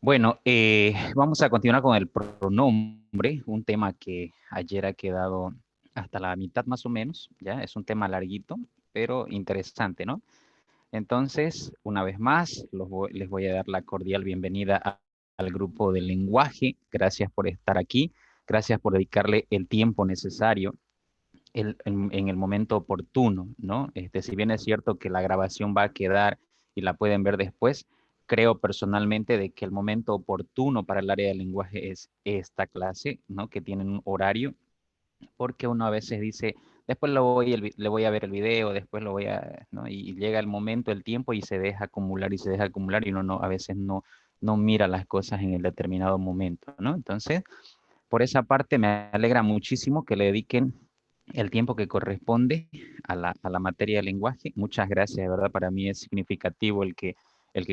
Bueno, vamos a continuar con el pronombre, un tema que ayer ha quedado hasta la mitad más o menos, ¿ya? Es un tema larguito, pero interesante, ¿no? Entonces, una vez más, les voy a dar la cordial bienvenida al grupo de lenguaje. Gracias por estar aquí, gracias por dedicarle el tiempo necesario en el momento oportuno, ¿no? Si bien es cierto que la grabación va a quedar y la pueden ver después, creo personalmente de que el momento oportuno para el área del lenguaje es esta clase, ¿no? Que tienen un horario, porque uno a veces dice, después le voy a ver el video, después lo voy a, ¿no? Y llega el momento, el tiempo y se deja acumular y se deja acumular y uno no, a veces no mira las cosas en el determinado momento, ¿no? Entonces, por esa parte me alegra muchísimo que le dediquen el tiempo que corresponde a la materia de lenguaje. Muchas gracias, de verdad, para mí es significativo el que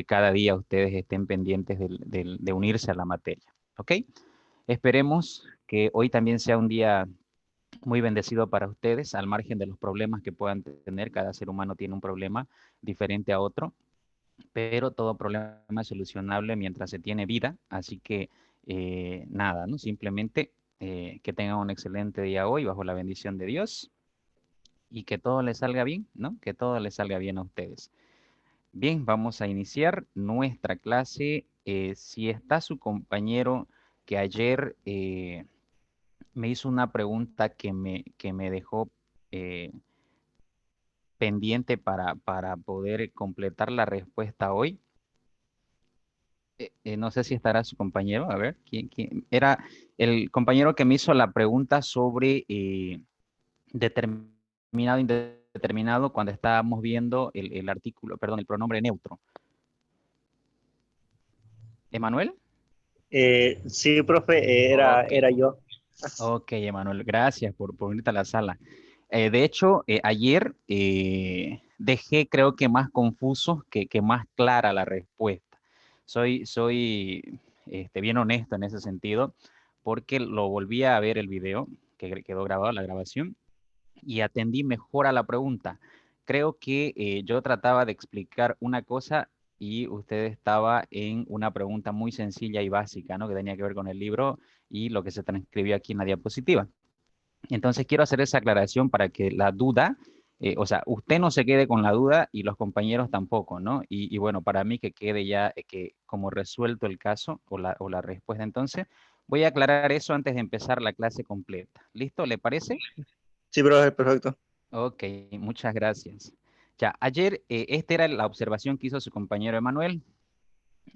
cada día ustedes estén pendientes de unirse a la materia. ¿Ok? Esperemos que hoy también sea un día muy bendecido para ustedes, al margen de los problemas que puedan tener. Cada ser humano tiene un problema diferente a otro, pero todo problema es solucionable mientras se tiene vida, así que nada, ¿no? Simplemente que tengan un excelente día hoy bajo la bendición de Dios y que todo les salga bien, ¿no? Que todo les salga bien a ustedes. Bien, vamos a iniciar nuestra clase. Si está su compañero que ayer me hizo una pregunta que me dejó eh, pendiente para poder completar la respuesta hoy. No sé si estará su compañero, a ver, ¿quién? Era el compañero que me hizo la pregunta sobre determinado, indeterminado, cuando estábamos viendo el artículo, perdón, el pronombre neutro. ¿Emanuel? Sí, profe, Ok, era yo. ok, Emanuel, gracias por unirte a la sala. De hecho, ayer dejé, creo que más confuso que más clara la respuesta. Soy bien honesto en ese sentido, porque lo volví a ver el video, que quedó grabado, la grabación, y atendí mejor a la pregunta. Creo que yo trataba de explicar una cosa y usted estaba en una pregunta muy sencilla y básica, ¿no? Que tenía que ver con el libro y lo que se transcribió aquí en la diapositiva. Entonces quiero hacer esa aclaración para que la duda, o sea, usted no se quede con la duda y los compañeros tampoco, ¿no? Y bueno, para mí que quede ya que como resuelto el caso o la respuesta. Entonces, voy a aclarar eso antes de empezar la clase completa. ¿Listo? ¿Le parece? Sí, profe, perfecto. Ok, muchas gracias. Ya, ayer esta era la observación que hizo su compañero Emanuel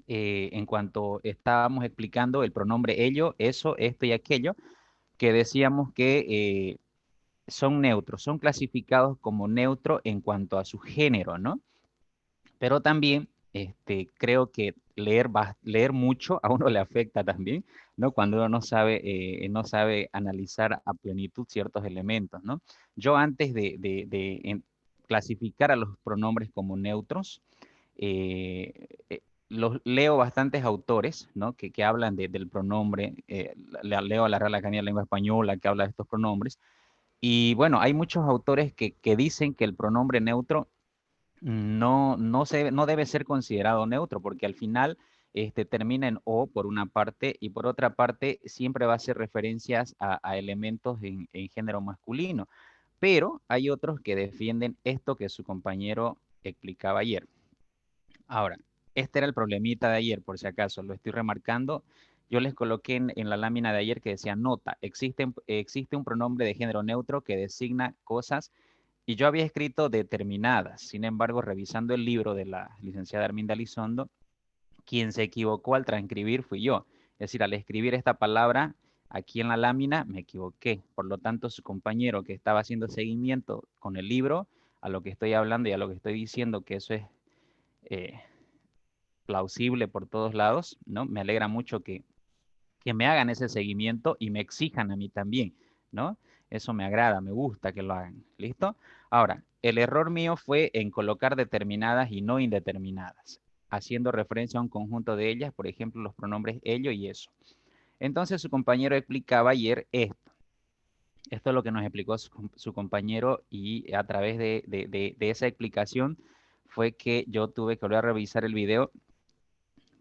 en cuanto estábamos explicando el pronombre ello, eso, esto y aquello, que decíamos que son neutros, son clasificados como neutro en cuanto a su género, ¿no? Pero también creo que leer mucho a uno le afecta también, ¿no? Cuando uno no sabe analizar a plenitud ciertos elementos, ¿no? Yo antes de clasificar a los pronombres como neutros, los leo bastantes autores, ¿no? Que hablan del pronombre, leo a la Real Academia de Lengua Española que habla de estos pronombres, y bueno, hay muchos autores que dicen que el pronombre neutro no debe ser considerado neutro, porque al final termina en o por una parte y por otra parte siempre va a hacer referencias a elementos en género masculino. Pero hay otros que defienden esto que su compañero explicaba ayer. Ahora, este era el problemita de ayer, por si acaso, lo estoy remarcando. Yo les coloqué en la lámina de ayer que decía nota, existe un pronombre de género neutro que designa cosas y yo había escrito determinadas. Sin embargo, revisando el libro de la licenciada Arminda Lizondo, quien se equivocó al transcribir fui yo. Es decir, al escribir esta palabra aquí en la lámina, me equivoqué. Por lo tanto, su compañero que estaba haciendo seguimiento con el libro, a lo que estoy hablando y a lo que estoy diciendo, que eso es eh, plausible por todos lados, ¿no? Me alegra mucho que me hagan ese seguimiento y me exijan a mí también, ¿no? Eso me agrada, me gusta que lo hagan. ¿Listo? Ahora, el error mío fue en colocar determinadas y no indeterminadas, haciendo referencia a un conjunto de ellas, por ejemplo, los pronombres ello y eso. Entonces su compañero explicaba ayer esto. Esto es lo que nos explicó su compañero y a través de esa explicación fue que yo tuve que volver a revisar el video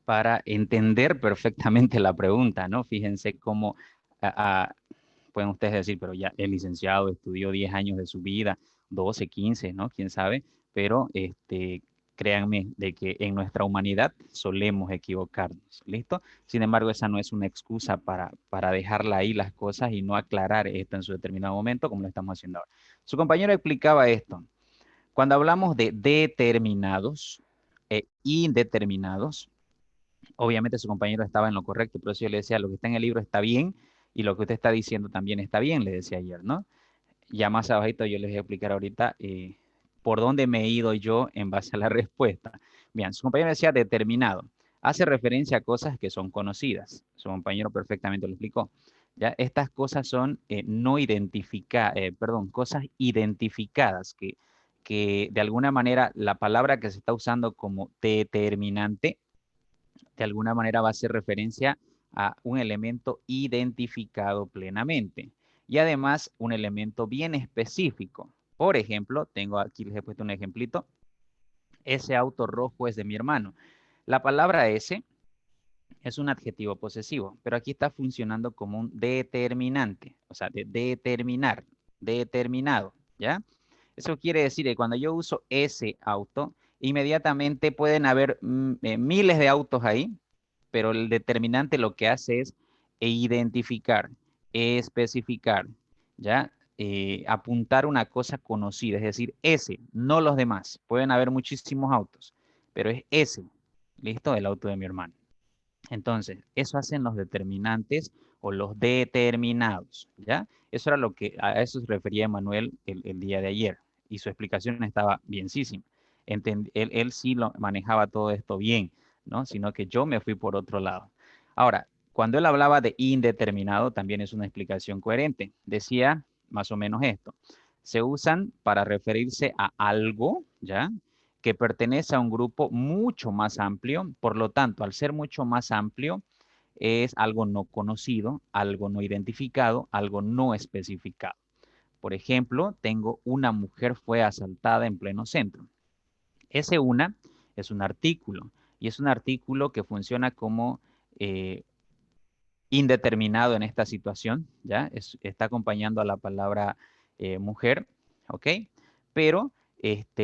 para entender perfectamente la pregunta, ¿no? Fíjense cómo pueden ustedes decir, pero ya el licenciado estudió 10 años de su vida, 12, 15, ¿no? Quién sabe, pero créanme de que en nuestra humanidad solemos equivocarnos, ¿listo? Sin embargo, esa no es una excusa para dejarla ahí las cosas y no aclarar esto en su determinado momento como lo estamos haciendo ahora. Su compañero explicaba esto. Cuando hablamos de determinados e indeterminados, obviamente su compañero estaba en lo correcto, pero eso yo le decía, lo que está en el libro está bien y lo que usted está diciendo también está bien, le decía ayer, ¿no? Ya más abajito yo les voy a explicar ahorita por dónde me he ido yo en base a la respuesta. Bien, su compañero decía determinado. Hace referencia a cosas que son conocidas. Su compañero perfectamente lo explicó. Ya, estas cosas son no identificadas, perdón, cosas identificadas que de alguna manera la palabra que se está usando como determinante de alguna manera va a hacer referencia a un elemento identificado plenamente y además un elemento bien específico. Por ejemplo, tengo aquí, les he puesto un ejemplito, ese auto rojo es de mi hermano. La palabra ese es un adjetivo posesivo, pero aquí está funcionando como un determinante, o sea, de determinar, determinado, ¿ya? Eso quiere decir que cuando yo uso ese auto, inmediatamente pueden haber miles de autos ahí, pero el determinante lo que hace es identificar, especificar, ¿ya? Apuntar una cosa conocida, es decir, ese, no los demás. Pueden haber muchísimos autos, pero es ese, ¿listo? El auto de mi hermano. Entonces, eso hacen los determinantes o los determinados, ¿ya? Eso era lo que, a eso se refería Manuel el día de ayer y su explicación estaba bienísima. Él sí lo manejaba todo esto bien, ¿no? Sino que yo me fui por otro lado. Ahora, cuando él hablaba de indeterminado, también es una explicación coherente. Decía más o menos esto. Se usan para referirse a algo, ¿ya? Que pertenece a un grupo mucho más amplio. Por lo tanto, al ser mucho más amplio, es algo no conocido, algo no identificado, algo no especificado. Por ejemplo, tengo una mujer fue asaltada en pleno centro. Ese una es un artículo y es un artículo que funciona como eh, indeterminado en esta situación, ¿ya? Está acompañando a la palabra mujer, ¿ok? Pero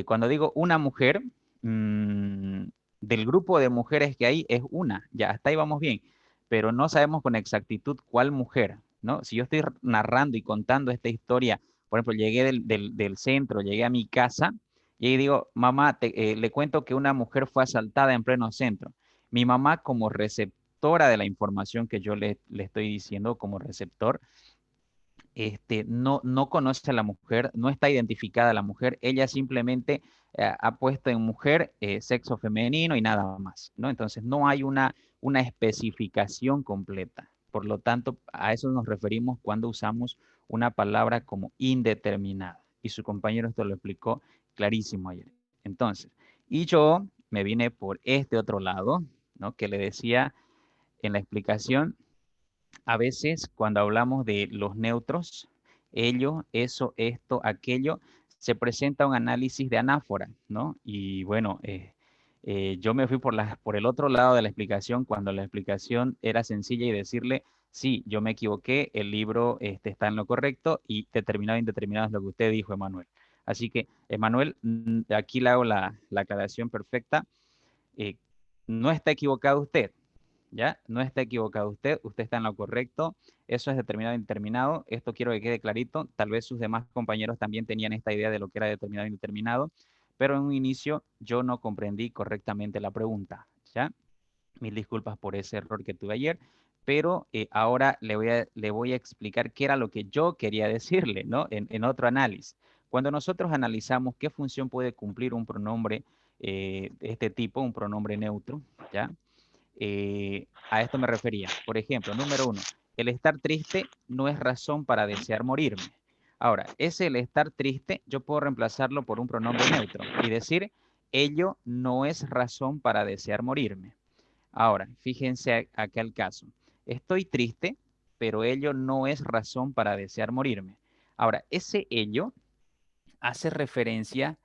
cuando digo una mujer, mmm, del grupo de mujeres que hay es una, ya hasta ahí vamos bien, pero no sabemos con exactitud cuál mujer, ¿no? Si yo estoy narrando y contando esta historia, por ejemplo, llegué del centro, llegué a mi casa y digo, mamá, le cuento que una mujer fue asaltada en pleno centro. Mi mamá como receptora de la información que yo le estoy diciendo como receptor, no conoce a la mujer, no está identificada la mujer, ella simplemente ha puesto en mujer sexo femenino y nada más, ¿no? Entonces no hay una especificación completa. Por lo tanto, a eso nos referimos cuando usamos una palabra como indeterminada. Y su compañero esto lo explicó clarísimo ayer. Entonces, y yo me vine por este otro lado, ¿no? Que le decía en la explicación, a veces cuando hablamos de los neutros, ello, eso, esto, aquello, se presenta un análisis de anáfora, ¿no? Y bueno, yo me fui por el otro lado de la explicación cuando la explicación era sencilla y decirle, sí, yo me equivoqué, el libro está en lo correcto y determinado e indeterminado es lo que usted dijo, Emanuel. Así que, Emanuel, aquí le hago la aclaración perfecta. Eh, no está equivocado usted. ¿Ya? No está equivocado usted, usted está en lo correcto, eso es determinado e indeterminado, esto quiero que quede clarito, tal vez sus demás compañeros también tenían esta idea de lo que era determinado e indeterminado, pero en un inicio yo no comprendí correctamente la pregunta, ¿ya? Mil disculpas por ese error que tuve ayer, pero ahora le voy a explicar qué era lo que yo quería decirle, ¿no? En otro análisis. Cuando nosotros analizamos qué función puede cumplir un pronombre de este tipo, un pronombre neutro, ¿ya? A esto me refería. Por ejemplo, número uno, el estar triste no es razón para desear morirme. Ahora, ese el estar triste, yo puedo reemplazarlo por un pronombre neutro y decir, ello no es razón para desear morirme. Ahora, fíjense acá el caso. Estoy triste, pero ello no es razón para desear morirme. Ahora, ese ello hace referencia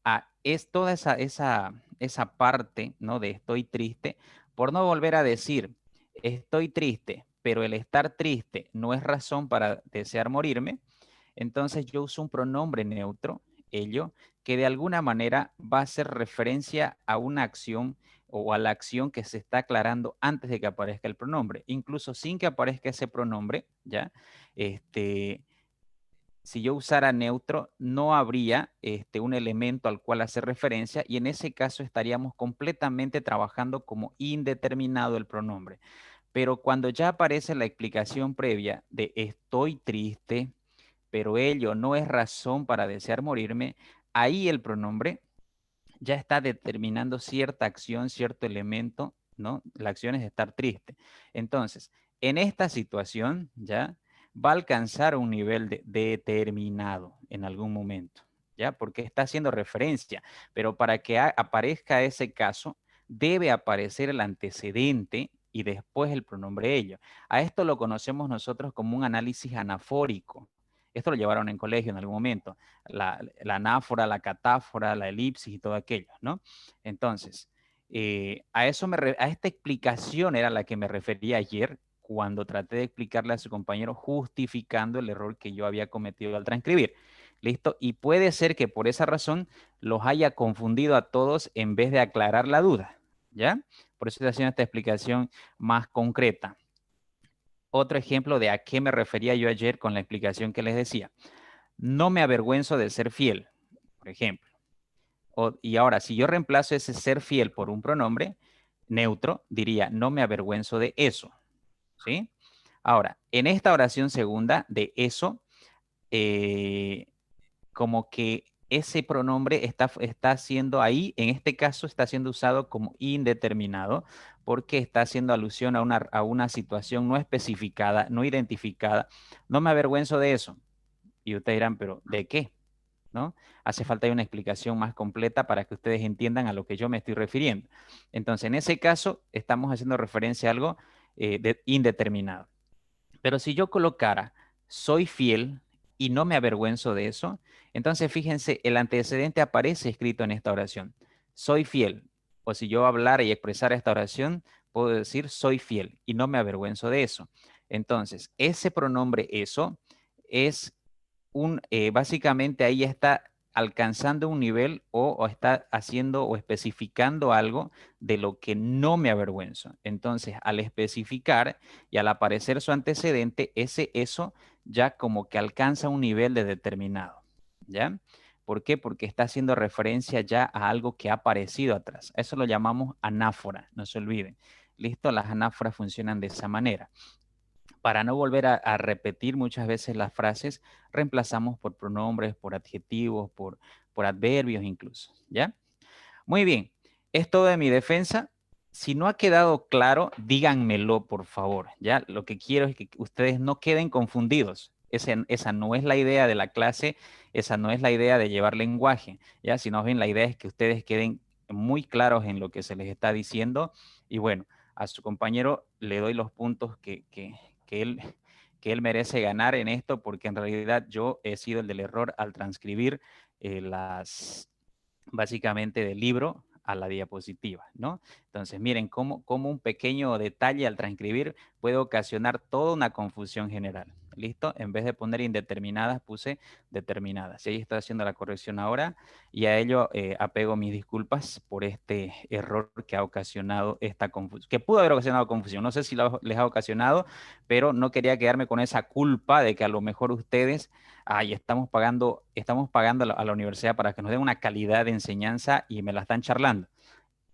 a toda esa parte, ¿no? De estoy triste, Por no volver a decir, estoy triste, pero el estar triste no es razón para desear morirme, entonces yo uso un pronombre neutro, ello, que de alguna manera va a hacer referencia a una acción o a la acción que se está aclarando antes de que aparezca el pronombre. Incluso sin que aparezca ese pronombre, ¿ya? Si yo usara neutro, no habría un elemento al cual hacer referencia y en ese caso estaríamos completamente trabajando como indeterminado el pronombre. Pero cuando ya aparece la explicación previa de estoy triste, pero ello no es razón para desear morirme, ahí el pronombre ya está determinando cierta acción, cierto elemento, ¿no? La acción es estar triste. Entonces, en esta situación, ¿ya? Va a alcanzar un nivel determinado en algún momento, ¿ya? Porque está haciendo referencia, pero para que aparezca ese caso, debe aparecer el antecedente y después el pronombre ello. A esto lo conocemos nosotros como un análisis anafórico. Esto lo llevaron en colegio en algún momento. La anáfora, la catáfora, la elipsis y todo aquello, ¿no? Entonces, a esta explicación era la que me refería ayer cuando traté de explicarle a su compañero justificando el error que yo había cometido al transcribir. ¿Listo? Y puede ser que por esa razón los haya confundido a todos en vez de aclarar la duda, ¿ya? Por eso estoy haciendo esta explicación más concreta. Otro ejemplo de a qué me refería yo ayer con la explicación que les decía. No me avergüenzo de ser fiel, por ejemplo. Y ahora, si yo reemplazo ese ser fiel por un pronombre neutro, diría, no me avergüenzo de eso, ¿sí? Ahora, en esta oración segunda de eso, como que ese pronombre está siendo ahí, en este caso está siendo usado como indeterminado, porque está haciendo alusión a una situación no especificada, no identificada. No me avergüenzo de eso. Y ustedes dirán, pero ¿de qué? ¿No? Hace falta una explicación más completa para que ustedes entiendan a lo que yo me estoy refiriendo. Entonces, en ese caso, estamos haciendo referencia a algo indeterminado. Pero si yo colocara soy fiel y no me avergüenzo de eso, entonces fíjense, el antecedente aparece escrito en esta oración. Soy fiel. O si yo hablara y expresara esta oración, puedo decir soy fiel y no me avergüenzo de eso. Entonces, ese pronombre eso es básicamente ahí está alcanzando un nivel o está haciendo o especificando algo de lo que no me avergüenzo. Entonces, al especificar y al aparecer su antecedente, eso ya como que alcanza un nivel de determinado, ¿ya? ¿Por qué? Porque está haciendo referencia ya a algo que ha aparecido atrás. Eso lo llamamos anáfora, no se olviden. Listo, las anáforas funcionan de esa manera. Para no volver a repetir muchas veces las frases, reemplazamos por pronombres, por adjetivos, por adverbios incluso, ¿ya? Muy bien, es todo de mi defensa. Si no ha quedado claro, díganmelo, por favor, ¿ya? Lo que quiero es que ustedes no queden confundidos. Esa no es la idea de la clase, esa no es la idea de llevar lenguaje, ¿ya? Sino bien la idea es que ustedes queden muy claros en lo que se les está diciendo y bueno, a su compañero le doy los puntos que él merece ganar en esto, porque en realidad yo he sido el del error al transcribir básicamente del libro a la diapositiva, ¿no? Entonces, miren cómo un pequeño detalle al transcribir puede ocasionar toda una confusión general. ¿Listo? En vez de poner indeterminadas, puse determinadas. Y ahí estoy haciendo la corrección ahora y a ello apego mis disculpas por este error que ha ocasionado esta confusión, que pudo haber ocasionado confusión. No sé si les ha ocasionado, pero no quería quedarme con esa culpa de que a lo mejor ustedes ay, estamos pagando a la universidad para que nos den una calidad de enseñanza y me la están charlando.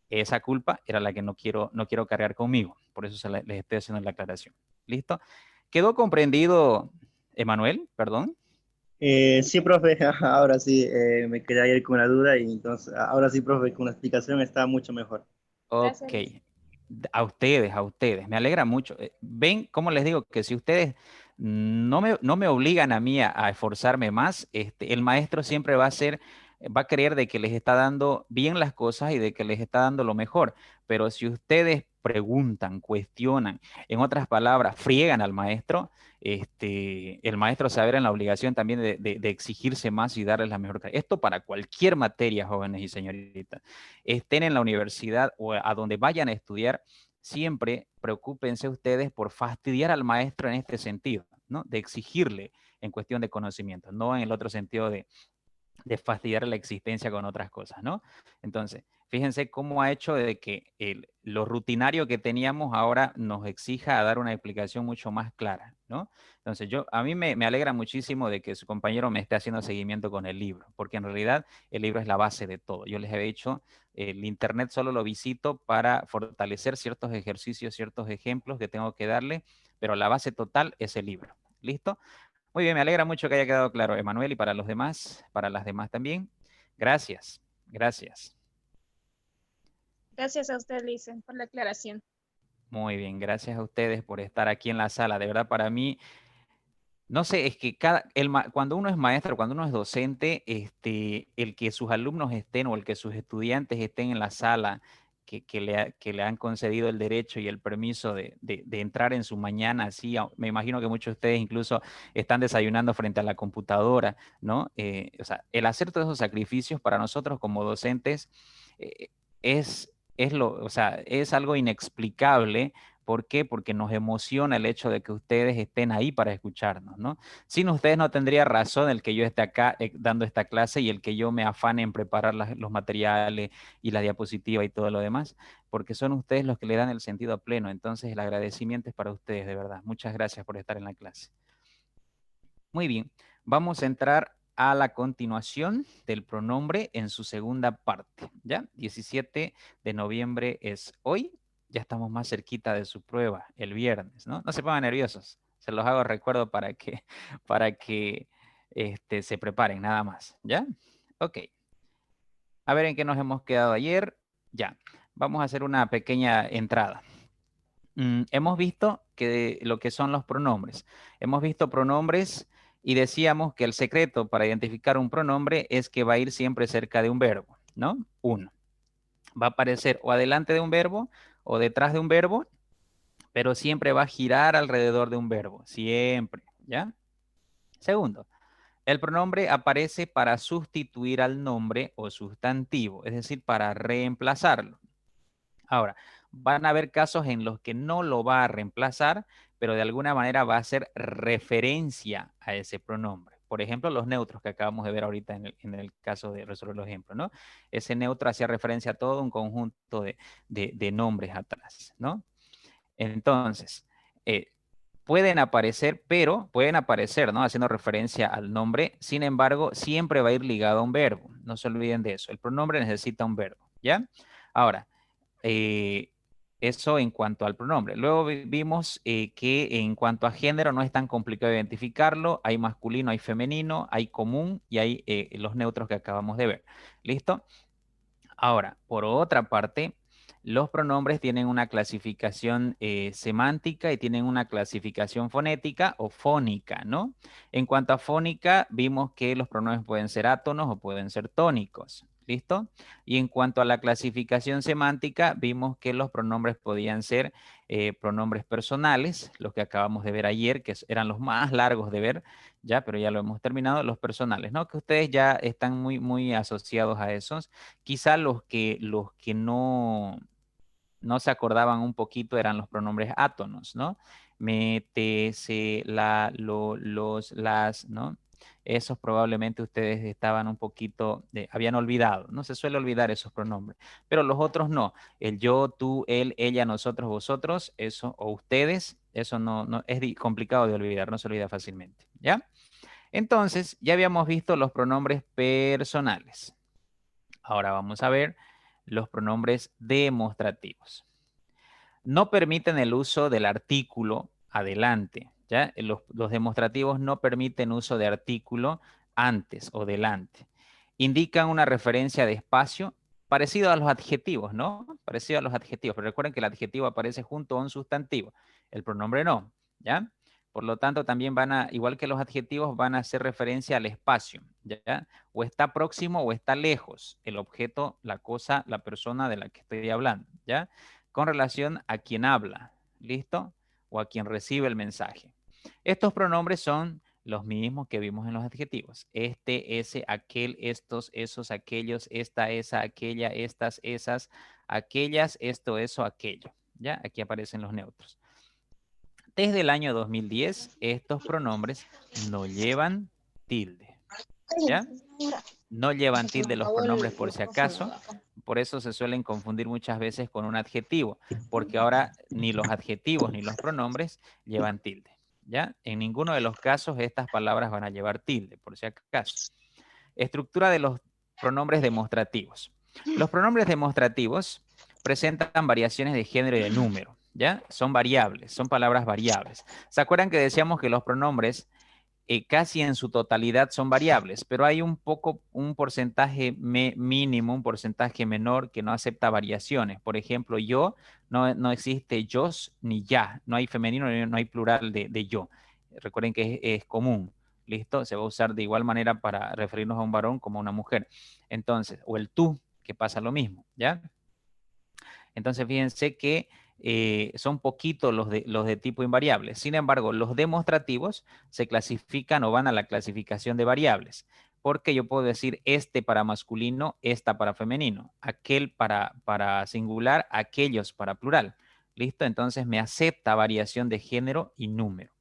Esa culpa era la que no quiero cargar conmigo. Por eso les estoy haciendo la aclaración. ¿Listo? ¿Quedó comprendido, Emanuel? Perdón. Sí, profe, ahora sí me quedé ayer con la duda y entonces ahora sí, profe, con la explicación está mucho mejor. Ok. A ustedes. Me alegra mucho. Ven, cómo les digo, que si ustedes no me obligan a mí a esforzarme más, el maestro siempre va a creer de que les está dando bien las cosas y de que les está dando lo mejor. Pero si ustedes preguntan, cuestionan, en otras palabras, friegan al maestro, el maestro se verá en la obligación también de exigirse más y darles la mejor calidad. Esto para cualquier materia, jóvenes y señoritas. Estén en la universidad o a donde vayan a estudiar, siempre preocúpense ustedes por fastidiar al maestro en este sentido, ¿no? De exigirle en cuestión de conocimiento, no en el otro sentido de fastidiar la existencia con otras cosas, ¿no? Entonces, fíjense cómo ha hecho de que lo rutinario que teníamos ahora nos exija a dar una explicación mucho más clara, ¿no? Entonces, a mí me alegra muchísimo de que su compañero me esté haciendo seguimiento con el libro, porque en realidad el libro es la base de todo. Yo les he dicho, el Internet solo lo visito para fortalecer ciertos ejercicios, ciertos ejemplos que tengo que darle, pero la base total es el libro. ¿Listo? Muy bien, me alegra mucho que haya quedado claro, Emanuel, y para los demás, para las demás también. Gracias, gracias. Gracias a usted, Lice, por la aclaración. Muy bien, gracias a ustedes por estar aquí en la sala. De verdad, para mí, no sé, es que cuando uno es maestro, cuando uno es docente, el que sus alumnos estén o el que sus estudiantes estén en la sala, que le han concedido el derecho y el permiso de entrar en su mañana, así, me imagino que muchos de ustedes incluso están desayunando frente a la computadora, ¿no? O sea, el hacer todos esos sacrificios para nosotros como docentes eh, o sea, es algo inexplicable. ¿Por qué? Porque nos emociona el hecho de que ustedes estén ahí para escucharnos, ¿no? Sin ustedes no tendría razón el que yo esté acá dando esta clase y el que yo me afane en preparar los materiales y la diapositiva y todo lo demás, porque son ustedes los que le dan el sentido pleno. Entonces, el agradecimiento es para ustedes, de verdad. Muchas gracias por estar en la clase. Muy bien, vamos a entrar a la continuación del pronombre en su segunda parte, ¿ya? 17 de noviembre es hoy, ya estamos más cerquita de su prueba, el viernes, ¿no? No se pongan nerviosos, se los hago recuerdo para que se preparen nada más, ¿ya? Ok, a ver en qué nos hemos quedado ayer, ya, vamos a hacer una pequeña entrada. Hemos visto que lo que son los pronombres. Hemos visto pronombres y decíamos que el secreto para identificar un pronombre es que va a ir siempre cerca de un verbo, ¿no? Uno. Va a aparecer o adelante de un verbo o detrás de un verbo, pero siempre va a girar alrededor de un verbo, siempre, ¿ya? Segundo, el pronombre aparece para sustituir al nombre o sustantivo, es decir, para reemplazarlo. Ahora, van a haber casos en los que no lo va a reemplazar, pero de alguna manera va a hacer referencia a ese pronombre. Por ejemplo, los neutros que acabamos de ver ahorita en el caso de resolver los ejemplos, ¿no? Ese neutro hacía referencia a todo un conjunto de nombres atrás, ¿no? Entonces, pueden aparecer, ¿no? Haciendo referencia al nombre, sin embargo, siempre va a ir ligado a un verbo. No se olviden de eso. El pronombre necesita un verbo, ¿ya? Ahora, eh, eso en cuanto al pronombre. Luego vimos que en cuanto a género no es tan complicado identificarlo. Hay masculino, hay femenino, hay común y hay los neutros que acabamos de ver. ¿Listo? Ahora, por otra parte, los pronombres tienen una clasificación semántica y tienen una clasificación fonética o fónica, ¿no? En cuanto a fónica, vimos que los pronombres pueden ser átonos o pueden ser tónicos. ¿Listo? Y en cuanto a la clasificación semántica, vimos que los pronombres podían ser pronombres personales, los que acabamos de ver ayer, que eran los más largos de ver, ya, pero ya lo hemos terminado, los personales, ¿no? Que ustedes ya están muy, muy asociados a esos. Quizá los que no se acordaban un poquito eran los pronombres átonos, ¿no? Me, te, se, la, lo, los, las, ¿no? Esos probablemente ustedes estaban un poquito, habían olvidado, no se suele olvidar esos pronombres, pero los otros no, el yo, tú, él, ella, nosotros, vosotros, eso, o ustedes, eso no es complicado de olvidar, no se olvida fácilmente, ¿ya? Entonces, ya habíamos visto los pronombres personales. Ahora vamos a ver los pronombres demostrativos. No permiten el uso del artículo adelante, ¿ya? Los demostrativos no permiten uso de artículo antes o delante. Indican una referencia de espacio parecido a los adjetivos, ¿no? Parecido a los adjetivos, pero recuerden que el adjetivo aparece junto a un sustantivo, el pronombre no, ¿ya? Por lo tanto, también igual que los adjetivos, van a hacer referencia al espacio, ¿ya? O está próximo o está lejos el objeto, la cosa, la persona de la que estoy hablando, ¿ya? Con relación a quien habla, ¿listo? O a quien recibe el mensaje. Estos pronombres son los mismos que vimos en los adjetivos. Este, ese, aquel, estos, esos, aquellos, esta, esa, aquella, estas, esas, aquellas, esto, eso, aquello, ¿Ya? Aquí aparecen los neutros. Desde el año 2010, estos pronombres no llevan tilde. ¿Ya? No llevan tilde los pronombres por si acaso. Por eso se suelen confundir muchas veces con un adjetivo, porque ahora ni los adjetivos ni los pronombres llevan tilde. ¿Ya? En ninguno de los casos estas palabras van a llevar tilde, por si acaso. Estructura de los pronombres demostrativos. Los pronombres demostrativos presentan variaciones de género y de número, ¿ya? Son variables, son palabras variables. ¿Se acuerdan que decíamos que los pronombres casi en su totalidad son variables, pero hay un porcentaje mínimo, un porcentaje menor que no acepta variaciones? Por ejemplo, yo, no existe yos ni ya, no hay femenino, no hay plural de yo. Recuerden que es común. ¿Listo? Se va a usar de igual manera para referirnos a un varón como a una mujer. Entonces, o el tú, que pasa lo mismo, ¿ya? Entonces, fíjense que son poquitos los de tipo invariable. Sin embargo, los demostrativos se clasifican o van a la clasificación de variables. Porque yo puedo decir este para masculino, esta para femenino, aquel para singular, aquellos para plural. ¿Listo? Entonces me acepta variación de género y número.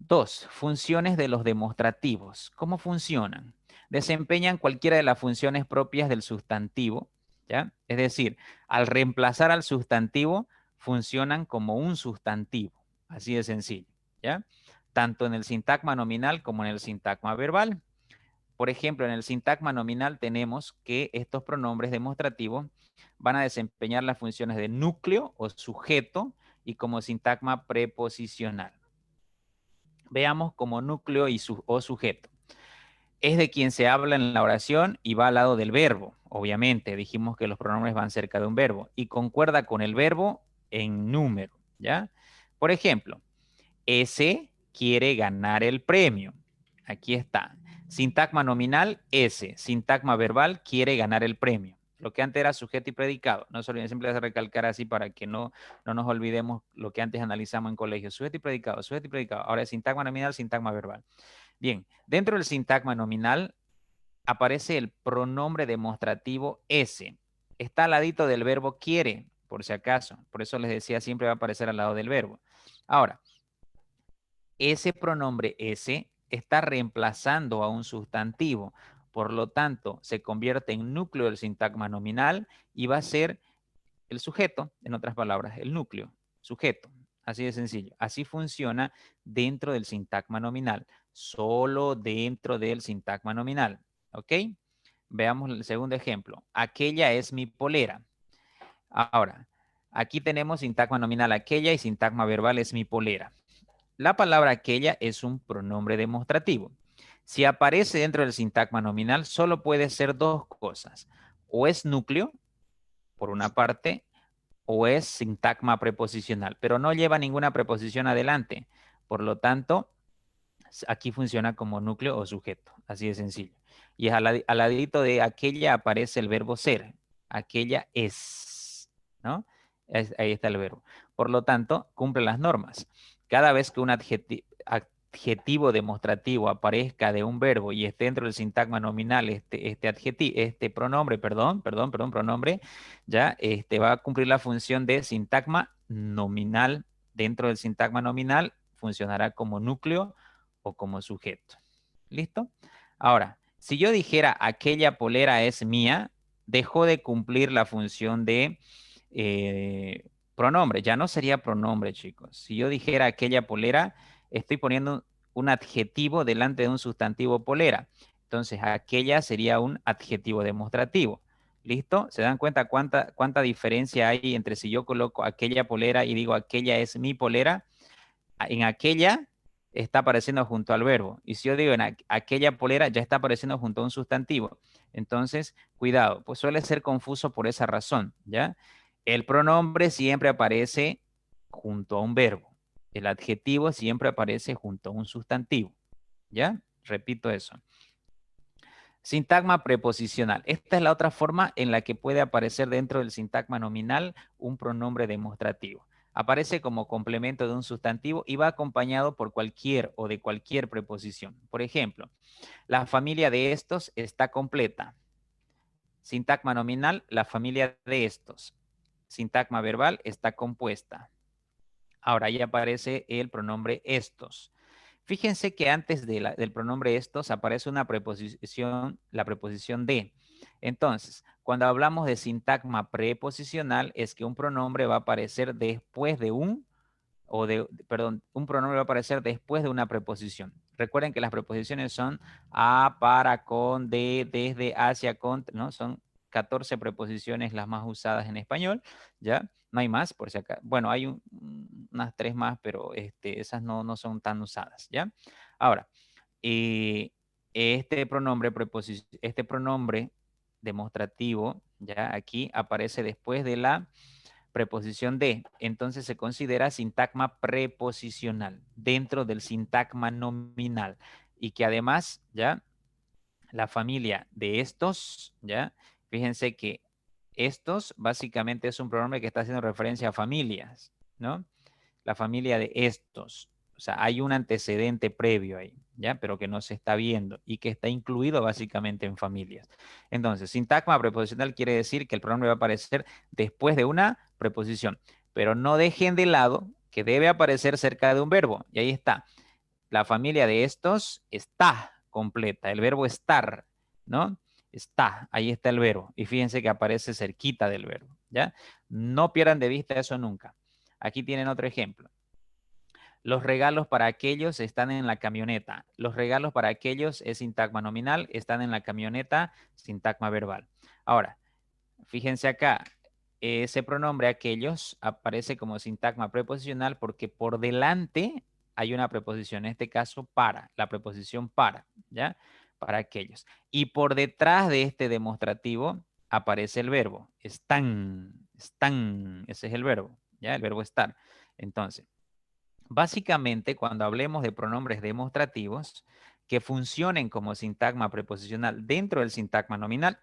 2. Funciones de los demostrativos. ¿Cómo funcionan? Desempeñan cualquiera de las funciones propias del sustantivo, ¿ya? Es decir, al reemplazar al sustantivo, funcionan como un sustantivo. Así de sencillo, ¿ya? Tanto en el sintagma nominal como en el sintagma verbal. Por ejemplo, en el sintagma nominal tenemos que estos pronombres demostrativos van a desempeñar las funciones de núcleo o sujeto y como sintagma preposicional. Veamos como núcleo o sujeto. Es de quien se habla en la oración y va al lado del verbo. Obviamente, dijimos que los pronombres van cerca de un verbo y concuerda con el verbo en número, ¿ya? Por ejemplo, ese quiere ganar el premio. Aquí está. Sintagma nominal, ese. Sintagma verbal, quiere ganar el premio. Lo que antes era sujeto y predicado. No se olviden, siempre de recalcar así para que no nos olvidemos lo que antes analizamos en colegio. Sujeto y predicado, sujeto y predicado. Ahora es sintagma nominal, sintagma verbal. Bien, dentro del sintagma nominal aparece el pronombre demostrativo ese. Está al ladito del verbo quiere, por si acaso. Por eso les decía, siempre va a aparecer al lado del verbo. Ahora, ese pronombre ese está reemplazando a un sustantivo. Por lo tanto, se convierte en núcleo del sintagma nominal y va a ser el sujeto, en otras palabras, el núcleo, sujeto. Así de sencillo. Así funciona dentro del sintagma nominal. Solo dentro del sintagma nominal. ¿Ok? Veamos el segundo ejemplo. Aquella es mi polera. Ahora, aquí tenemos sintagma nominal aquella y sintagma verbal es mi polera. La palabra aquella es un pronombre demostrativo. Si aparece dentro del sintagma nominal, solo puede ser dos cosas. O es núcleo, por una parte, o es sintagma preposicional, pero no lleva ninguna preposición adelante. Por lo tanto, aquí funciona como núcleo o sujeto, así de sencillo. Y al ladito de aquella aparece el verbo ser. Aquella es, ¿no? Ahí está el verbo. Por lo tanto, cumple las normas. Cada vez que un adjetivo demostrativo aparezca de un verbo y esté dentro del sintagma nominal, este pronombre, pronombre, ya va a cumplir la función de sintagma nominal. Dentro del sintagma nominal funcionará como núcleo o como sujeto. ¿Listo? Ahora, si yo dijera aquella polera es mía, dejó de cumplir la función de pronombre. Ya no sería pronombre, chicos. Si yo dijera aquella polera, estoy poniendo un adjetivo delante de un sustantivo polera. Entonces, aquella sería un adjetivo demostrativo. ¿Listo? ¿Se dan cuenta cuánta diferencia hay entre si yo coloco aquella polera y digo aquella es mi polera? En aquella está apareciendo junto al verbo. Y si yo digo en aquella polera, ya está apareciendo junto a un sustantivo. Entonces, cuidado, pues suele ser confuso por esa razón, ¿ya? El pronombre siempre aparece junto a un verbo. El adjetivo siempre aparece junto a un sustantivo, ¿ya? Repito eso. Sintagma preposicional. Esta es la otra forma en la que puede aparecer dentro del sintagma nominal un pronombre demostrativo. Aparece como complemento de un sustantivo y va acompañado por cualquier o de cualquier preposición. Por ejemplo, la familia de estos está completa. Sintagma nominal, la familia de estos. sintagma verbal está compuesta. Ahora ahí aparece el pronombre estos. Fíjense que antes del pronombre estos aparece una preposición, la preposición de. Entonces, cuando hablamos de sintagma preposicional, es que un pronombre va a aparecer después de un pronombre va a aparecer después de una preposición. Recuerden que las preposiciones son a, para, con, de, desde, hacia, con, ¿no? Son 14 preposiciones las más usadas en español, ¿ya? No hay más, por si acá. Bueno, hay unas 3 más, pero esas no son tan usadas, ¿ya? Ahora, este pronombre demostrativo, ¿ya? Aquí aparece después de la preposición de, entonces se considera sintagma preposicional dentro del sintagma nominal y que además, ya, la familia de estos, ya, fíjense que estos básicamente es un pronombre que está haciendo referencia a familias, ¿no? La familia de estos. O sea, hay un antecedente previo ahí, ¿ya? Pero que no se está viendo y que está incluido básicamente en familias. Entonces, sintagma preposicional quiere decir que el pronombre va a aparecer después de una preposición. Pero no dejen de lado que debe aparecer cerca de un verbo. Y ahí está. La familia de estos está completa. El verbo estar, ¿no? Está, ahí está el verbo. Y fíjense que aparece cerquita del verbo, ¿ya? No pierdan de vista eso nunca. Aquí tienen otro ejemplo. Los regalos para aquellos están en la camioneta. Los regalos para aquellos es sintagma nominal, están en la camioneta, sintagma verbal. Ahora, fíjense acá, ese pronombre aquellos aparece como sintagma preposicional porque por delante hay una preposición, en este caso para, la preposición para, ¿ya? Para aquellos. Y por detrás de este demostrativo aparece el verbo, están, ese es el verbo, ¿ya? El verbo estar. Entonces, básicamente, cuando hablemos de pronombres demostrativos que funcionen como sintagma preposicional dentro del sintagma nominal,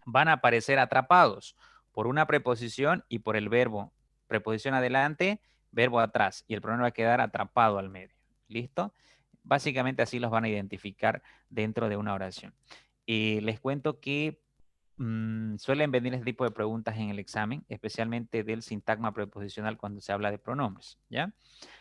van a aparecer atrapados por una preposición y por el verbo. Preposición adelante, verbo atrás, y el pronombre va a quedar atrapado al medio. ¿Listo? Básicamente así los van a identificar dentro de una oración. Les cuento que suelen venir este tipo de preguntas en el examen, especialmente del sintagma preposicional cuando se habla de pronombres, ¿ya?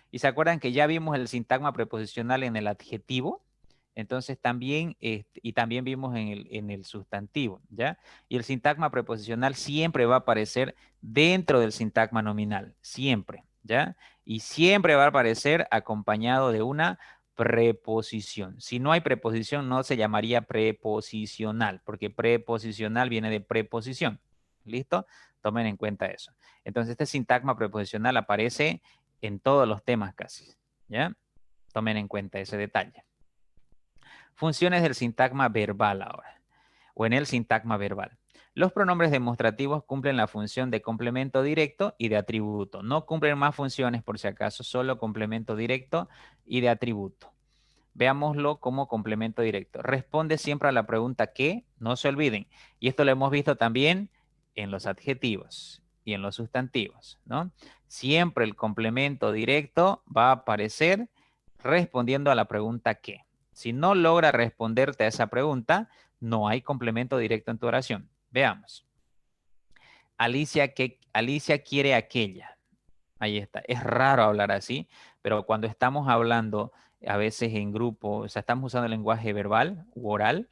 Y se acuerdan que ya vimos el sintagma preposicional en el adjetivo, entonces también, y también vimos en el sustantivo, ¿ya? Y el sintagma preposicional siempre va a aparecer dentro del sintagma nominal, siempre, ¿ya? Y siempre va a aparecer acompañado de una preposición. Si no hay preposición, no se llamaría preposicional, porque preposicional viene de preposición. ¿Listo? Tomen en cuenta eso. Entonces, este sintagma preposicional aparece en todos los temas casi, ¿ya? Tomen en cuenta ese detalle. Funciones del sintagma verbal ahora, o en el sintagma verbal. Los pronombres demostrativos cumplen la función de complemento directo y de atributo. No cumplen más funciones por si acaso, solo complemento directo y de atributo. Veámoslo como complemento directo. Responde siempre a la pregunta ¿qué? No se olviden. Y esto lo hemos visto también en los adjetivos y en los sustantivos, ¿no? Siempre el complemento directo va a aparecer respondiendo a la pregunta ¿qué? Si no logra responderte a esa pregunta, no hay complemento directo en tu oración. Veamos. Alicia quiere aquella. Ahí está. Es raro hablar así, pero cuando estamos hablando a veces en grupo, o sea, estamos usando el lenguaje verbal u oral,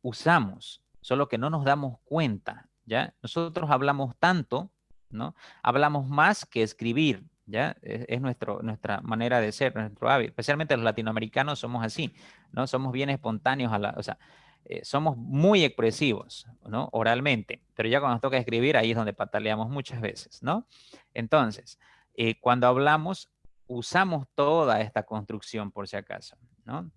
usamos, solo que no nos damos cuenta, ¿ya? Nosotros hablamos tanto, ¿no? Hablamos más que escribir, ¿ya? Es nuestra manera de ser, nuestro hábito. Especialmente los latinoamericanos somos así, ¿no? Somos bien espontáneos, o sea, somos muy expresivos, ¿no? Oralmente, pero ya cuando nos toca escribir, ahí es donde pataleamos muchas veces, ¿no? Entonces, cuando hablamos, usamos toda esta construcción por si acaso, ¿no?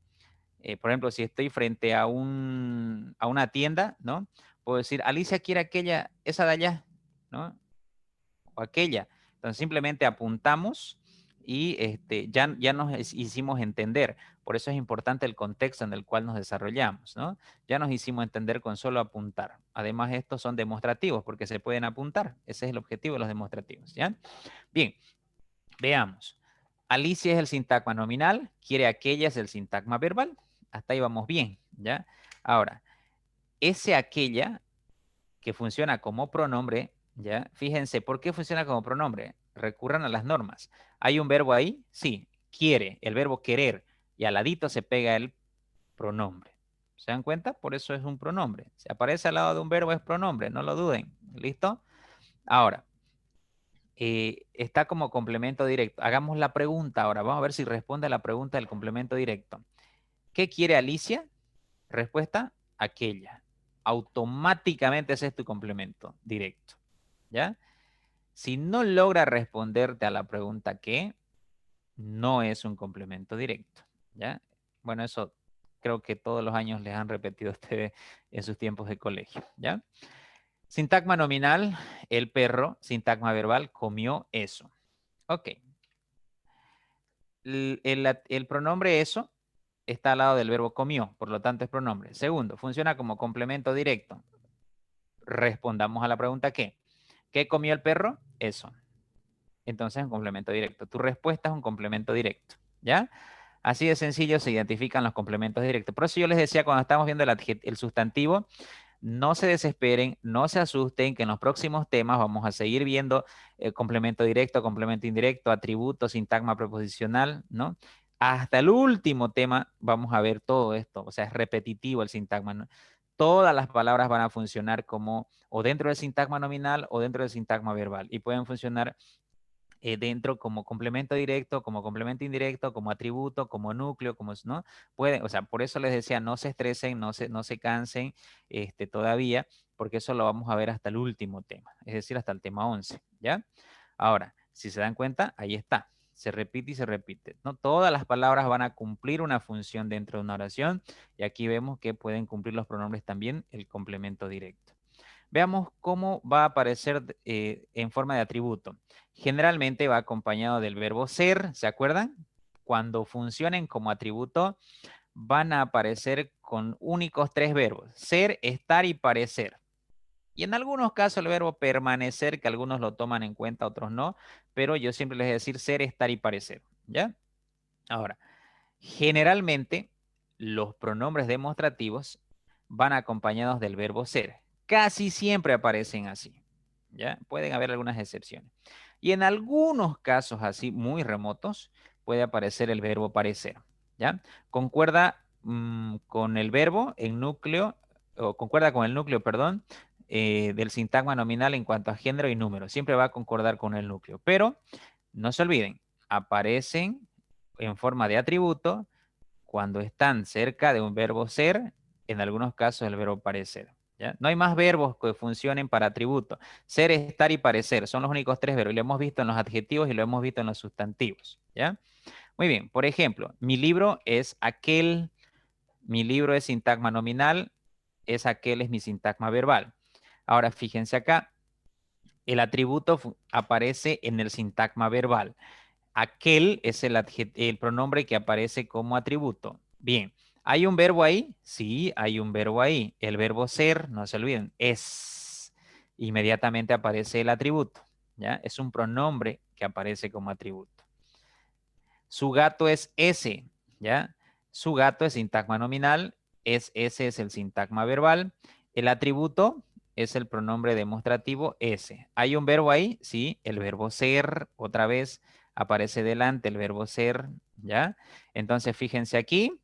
Por ejemplo, si estoy frente a una tienda, ¿no? Puedo decir, Alicia quiere aquella, esa de allá, ¿no? O aquella. Entonces, simplemente apuntamos y ya nos hicimos entender. Por eso es importante el contexto en el cual nos desarrollamos, ¿no? Ya nos hicimos entender con solo apuntar. Además, estos son demostrativos porque se pueden apuntar. Ese es el objetivo de los demostrativos, ¿ya? Bien, veamos. Alicia es el sintagma nominal, quiere aquella es el sintagma verbal. Hasta ahí vamos bien, ¿ya? Ahora, ese aquella que funciona como pronombre ¿Ya? Fíjense, ¿por qué funciona como pronombre? Recurran a las normas. ¿Hay un verbo ahí? Sí, quiere, el verbo querer. Y al ladito se pega el pronombre. ¿Se dan cuenta? Por eso es un pronombre. Si aparece al lado de un verbo es pronombre, no lo duden. ¿Listo? Ahora, está como complemento directo. Hagamos la pregunta ahora. Vamos a ver si responde a la pregunta del complemento directo. ¿Qué quiere Alicia? Respuesta, aquella. Automáticamente ese es tu complemento directo. ¿Ya? Si no logra responderte a la pregunta ¿qué? No es un complemento directo. ¿Ya? Bueno, eso creo que todos los años les han repetido a ustedes en sus tiempos de colegio. ¿Ya? Sintagma nominal, el perro. Sintagma verbal, comió eso. Ok. El pronombre eso está al lado del verbo comió, por lo tanto es pronombre. Segundo, funciona como complemento directo. Respondamos a la pregunta ¿qué? ¿Qué comió el perro? Eso. Entonces es un complemento directo. Tu respuesta es un complemento directo. ¿Ya? Así de sencillo se identifican los complementos directos. Por eso yo les decía cuando estamos viendo el sustantivo, no se desesperen, no se asusten, que en los próximos temas vamos a seguir viendo complemento directo, complemento indirecto, atributo, sintagma preposicional, ¿no? Hasta el último tema vamos a ver todo esto, o sea, es repetitivo el sintagma, ¿no? Todas las palabras van a funcionar como o dentro del sintagma nominal o dentro del sintagma verbal y pueden funcionar dentro como complemento directo, como complemento indirecto, como atributo, como núcleo, como, ¿no? Pueden, o sea, por eso les decía, no se estresen, no se cansen todavía, porque eso lo vamos a ver hasta el último tema, es decir, hasta el tema 11, ¿ya? Ahora, si se dan cuenta, ahí está. Se repite y se repite. No todas las palabras van a cumplir una función dentro de una oración y aquí vemos que pueden cumplir los pronombres también el complemento directo. Veamos cómo va a aparecer en forma de atributo. Generalmente va acompañado del verbo ser, ¿se acuerdan? Cuando funcionen como atributo, van a aparecer con únicos 3 verbos. Ser, estar y parecer. Y en algunos casos el verbo permanecer, que algunos lo toman en cuenta, otros no, pero yo siempre les voy a decir ser, estar y parecer, ¿ya? Ahora, generalmente los pronombres demostrativos van acompañados del verbo ser. Casi siempre aparecen así, ¿ya? Pueden haber algunas excepciones. Y en algunos casos así muy remotos puede aparecer el verbo parecer, ¿ya? Concuerda con el verbo en núcleo, o concuerda con el núcleo, perdón, del sintagma nominal en cuanto a género y número. Siempre va a concordar con el núcleo. Pero no se olviden, aparecen en forma de atributo cuando están cerca de un verbo ser, en algunos casos el verbo parecer. ¿Ya? No hay más verbos que funcionen para atributo. Ser, estar y parecer son los únicos 3 verbos. Y lo hemos visto en los adjetivos y lo hemos visto en los sustantivos. ¿Ya? Muy bien, por ejemplo, mi libro es aquel, mi libro es sintagma nominal, es aquel, es mi sintagma verbal. Ahora fíjense acá, el atributo aparece en el sintagma verbal. Aquel es el pronombre que aparece como atributo. Bien, ¿hay un verbo ahí? Sí, hay un verbo ahí. El verbo ser, no se olviden, es. Inmediatamente aparece el atributo. ¿Ya? Es un pronombre que aparece como atributo. Su gato es ese. ¿Ya? Su gato es sintagma nominal. Ese es el sintagma verbal. El atributo es el pronombre demostrativo ese. ¿Hay un verbo ahí? Sí, el verbo ser, otra vez aparece delante el verbo ser, ¿ya? Entonces, fíjense aquí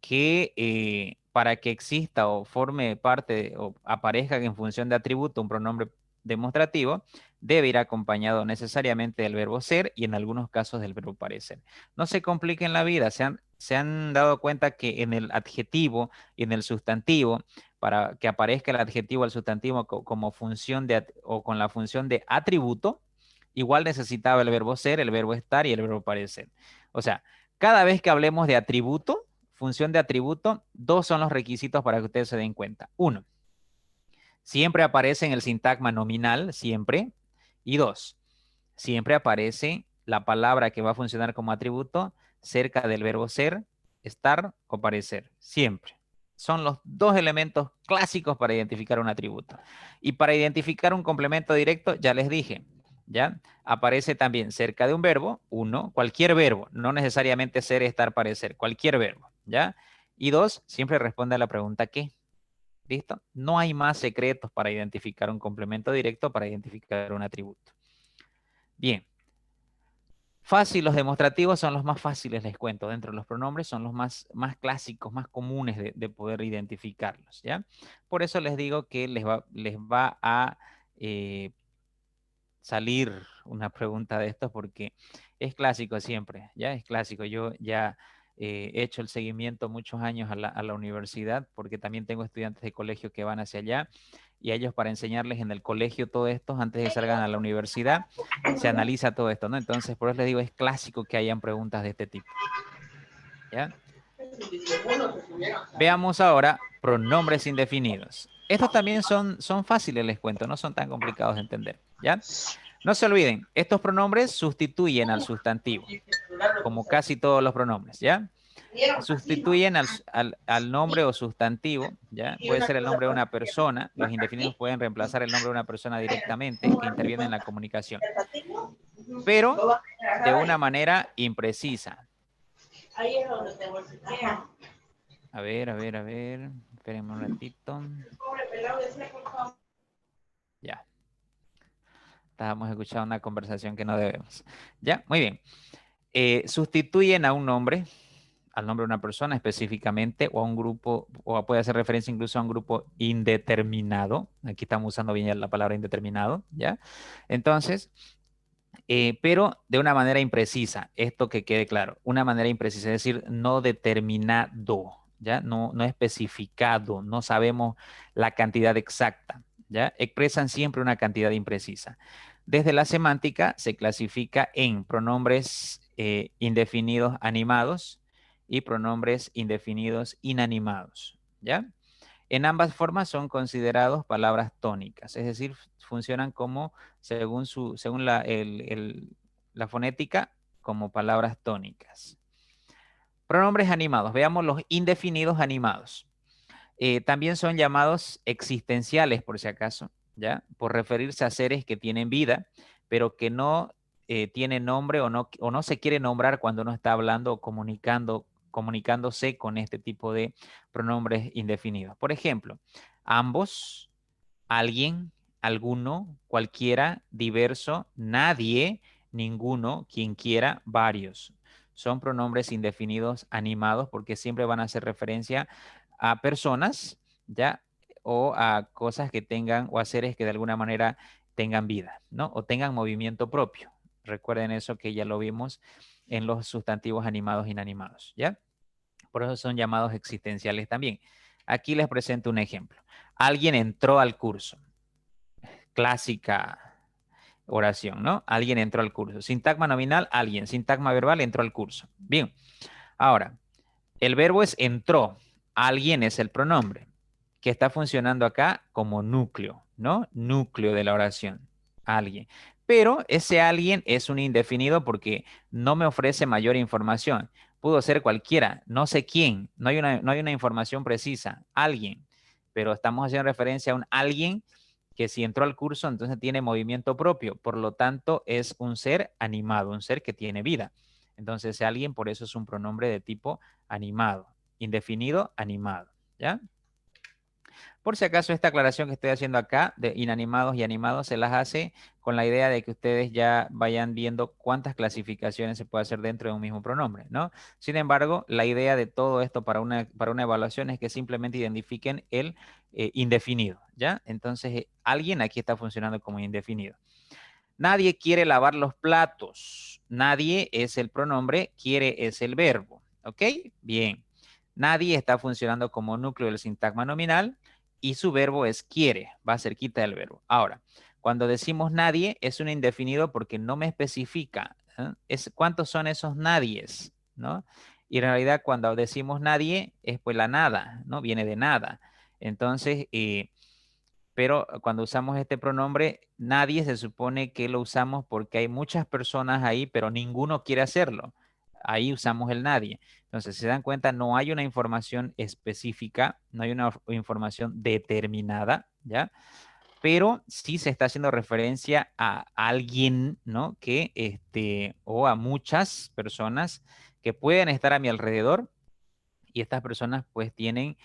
que para que exista o forme parte o aparezca en función de atributo un pronombre demostrativo, debe ir acompañado necesariamente del verbo ser y en algunos casos del verbo parecer. No se compliquen la vida, se han dado cuenta que en el adjetivo y en el sustantivo, para que aparezca el adjetivo o el sustantivo como función de, o con la función de atributo, igual necesitaba el verbo ser, el verbo estar y el verbo parecer. O sea, cada vez que hablemos de atributo, función de atributo, 2 son los requisitos para que ustedes se den cuenta. 1, siempre aparece en el sintagma nominal, siempre. Y 2, siempre aparece la palabra que va a funcionar como atributo cerca del verbo ser, estar o parecer. Siempre. Son los 2 elementos clásicos para identificar un atributo. Y para identificar un complemento directo, ya les dije, ¿ya? Aparece también cerca de un verbo, 1, cualquier verbo, no necesariamente ser, estar, parecer, cualquier verbo, ¿ya? Y 2, siempre responde a la pregunta ¿qué? ¿Listo? No hay más secretos para identificar un complemento directo, para identificar un atributo. Bien. Fácil, los demostrativos son los más fáciles, les cuento. Dentro de los pronombres son los más clásicos, más comunes de poder identificarlos, ¿ya? Por eso les digo que les va a salir una pregunta de estos porque es clásico siempre, ¿ya? Es clásico. Yo ya he hecho el seguimiento muchos años a la universidad porque también tengo estudiantes de colegio que van hacia allá y a ellos para enseñarles en el colegio todo esto antes de que salgan a la universidad se analiza todo esto, ¿no? Entonces, por eso les digo, es clásico que hayan preguntas de este tipo, ¿ya? Veamos ahora pronombres indefinidos. Estos también son fáciles, les cuento, no son tan complicados de entender, ¿ya? No se olviden, estos pronombres sustituyen al sustantivo, como casi todos los pronombres, ¿ya? Sustituyen al nombre o sustantivo, ¿ya? Puede ser el nombre de una persona, los indefinidos pueden reemplazar el nombre de una persona directamente que interviene en la comunicación, pero de una manera imprecisa. A ver, espérenme un ratito. Ya. Estábamos escuchando una conversación que no debemos. Ya, muy bien. Sustituyen a un nombre, al nombre de una persona específicamente, o a un grupo, o puede hacer referencia incluso a un grupo indeterminado. Aquí estamos usando bien la palabra indeterminado, ¿ya? Entonces, pero de una manera imprecisa, esto que quede claro, una manera imprecisa, es decir, no determinado, ¿ya? No especificado, no sabemos la cantidad exacta, ¿ya? Expresan siempre una cantidad imprecisa. Desde la semántica se clasifica en pronombres indefinidos animados y pronombres indefinidos inanimados, ¿ya? En ambas formas son considerados palabras tónicas, es decir, funcionan como, según la fonética, como palabras tónicas. Pronombres animados. Veamos los indefinidos animados. También son llamados existenciales, por si acaso, ¿ya? Por referirse a seres que tienen vida, pero que no tienen nombre o no se quiere nombrar cuando uno está hablando o comunicándose con este tipo de pronombres indefinidos. Por ejemplo, ambos, alguien, alguno, cualquiera, diverso, nadie, ninguno, quien quiera, varios. Son pronombres indefinidos animados porque siempre van a hacer referencia a personas, ¿ya? O a cosas que tengan o a seres que de alguna manera tengan vida, ¿no? O tengan movimiento propio. Recuerden eso que ya lo vimos en los sustantivos animados e inanimados, ¿ya? Por eso son llamados existenciales también. Aquí les presento un ejemplo. Alguien entró al curso. Clásica oración, ¿no? Alguien entró al curso. Sintagma nominal, alguien. Sintagma verbal, entró al curso. Bien. Ahora, el verbo es entró. Alguien es el pronombre que está funcionando acá como núcleo, ¿no? Núcleo de la oración. Alguien. Pero ese alguien es un indefinido porque no me ofrece mayor información. Pudo ser cualquiera, no sé quién, no hay una información precisa. Alguien. Pero estamos haciendo referencia a un alguien que si entró al curso, entonces tiene movimiento propio. Por lo tanto, es un ser animado, un ser que tiene vida. Entonces, ese alguien por eso es un pronombre de tipo animado. Indefinido, animado, ¿ya? Por si acaso esta aclaración que estoy haciendo acá de inanimados y animados se las hace con la idea de que ustedes ya vayan viendo cuántas clasificaciones se puede hacer dentro de un mismo pronombre, ¿no? Sin embargo, la idea de todo esto para una evaluación es que simplemente identifiquen el indefinido, ¿ya? Entonces, alguien aquí está funcionando como indefinido. Nadie quiere lavar los platos. Nadie es el pronombre, quiere es el verbo, ¿ok? Bien. Nadie está funcionando como núcleo del sintagma nominal y su verbo es quiere, va cerquita del verbo. Ahora, cuando decimos nadie es un indefinido porque no me especifica cuántos son esos nadies, ¿no? Y en realidad cuando decimos nadie es pues la nada, ¿no? Viene de nada. Entonces, pero cuando usamos este pronombre, nadie se supone que lo usamos porque hay muchas personas ahí, pero ninguno quiere hacerlo. Ahí usamos el nadie. Entonces, si se dan cuenta, no hay una información específica, no hay una información determinada, ¿ya? Pero sí se está haciendo referencia a alguien, ¿no? O a muchas personas que pueden estar a mi alrededor y estas personas pues tienen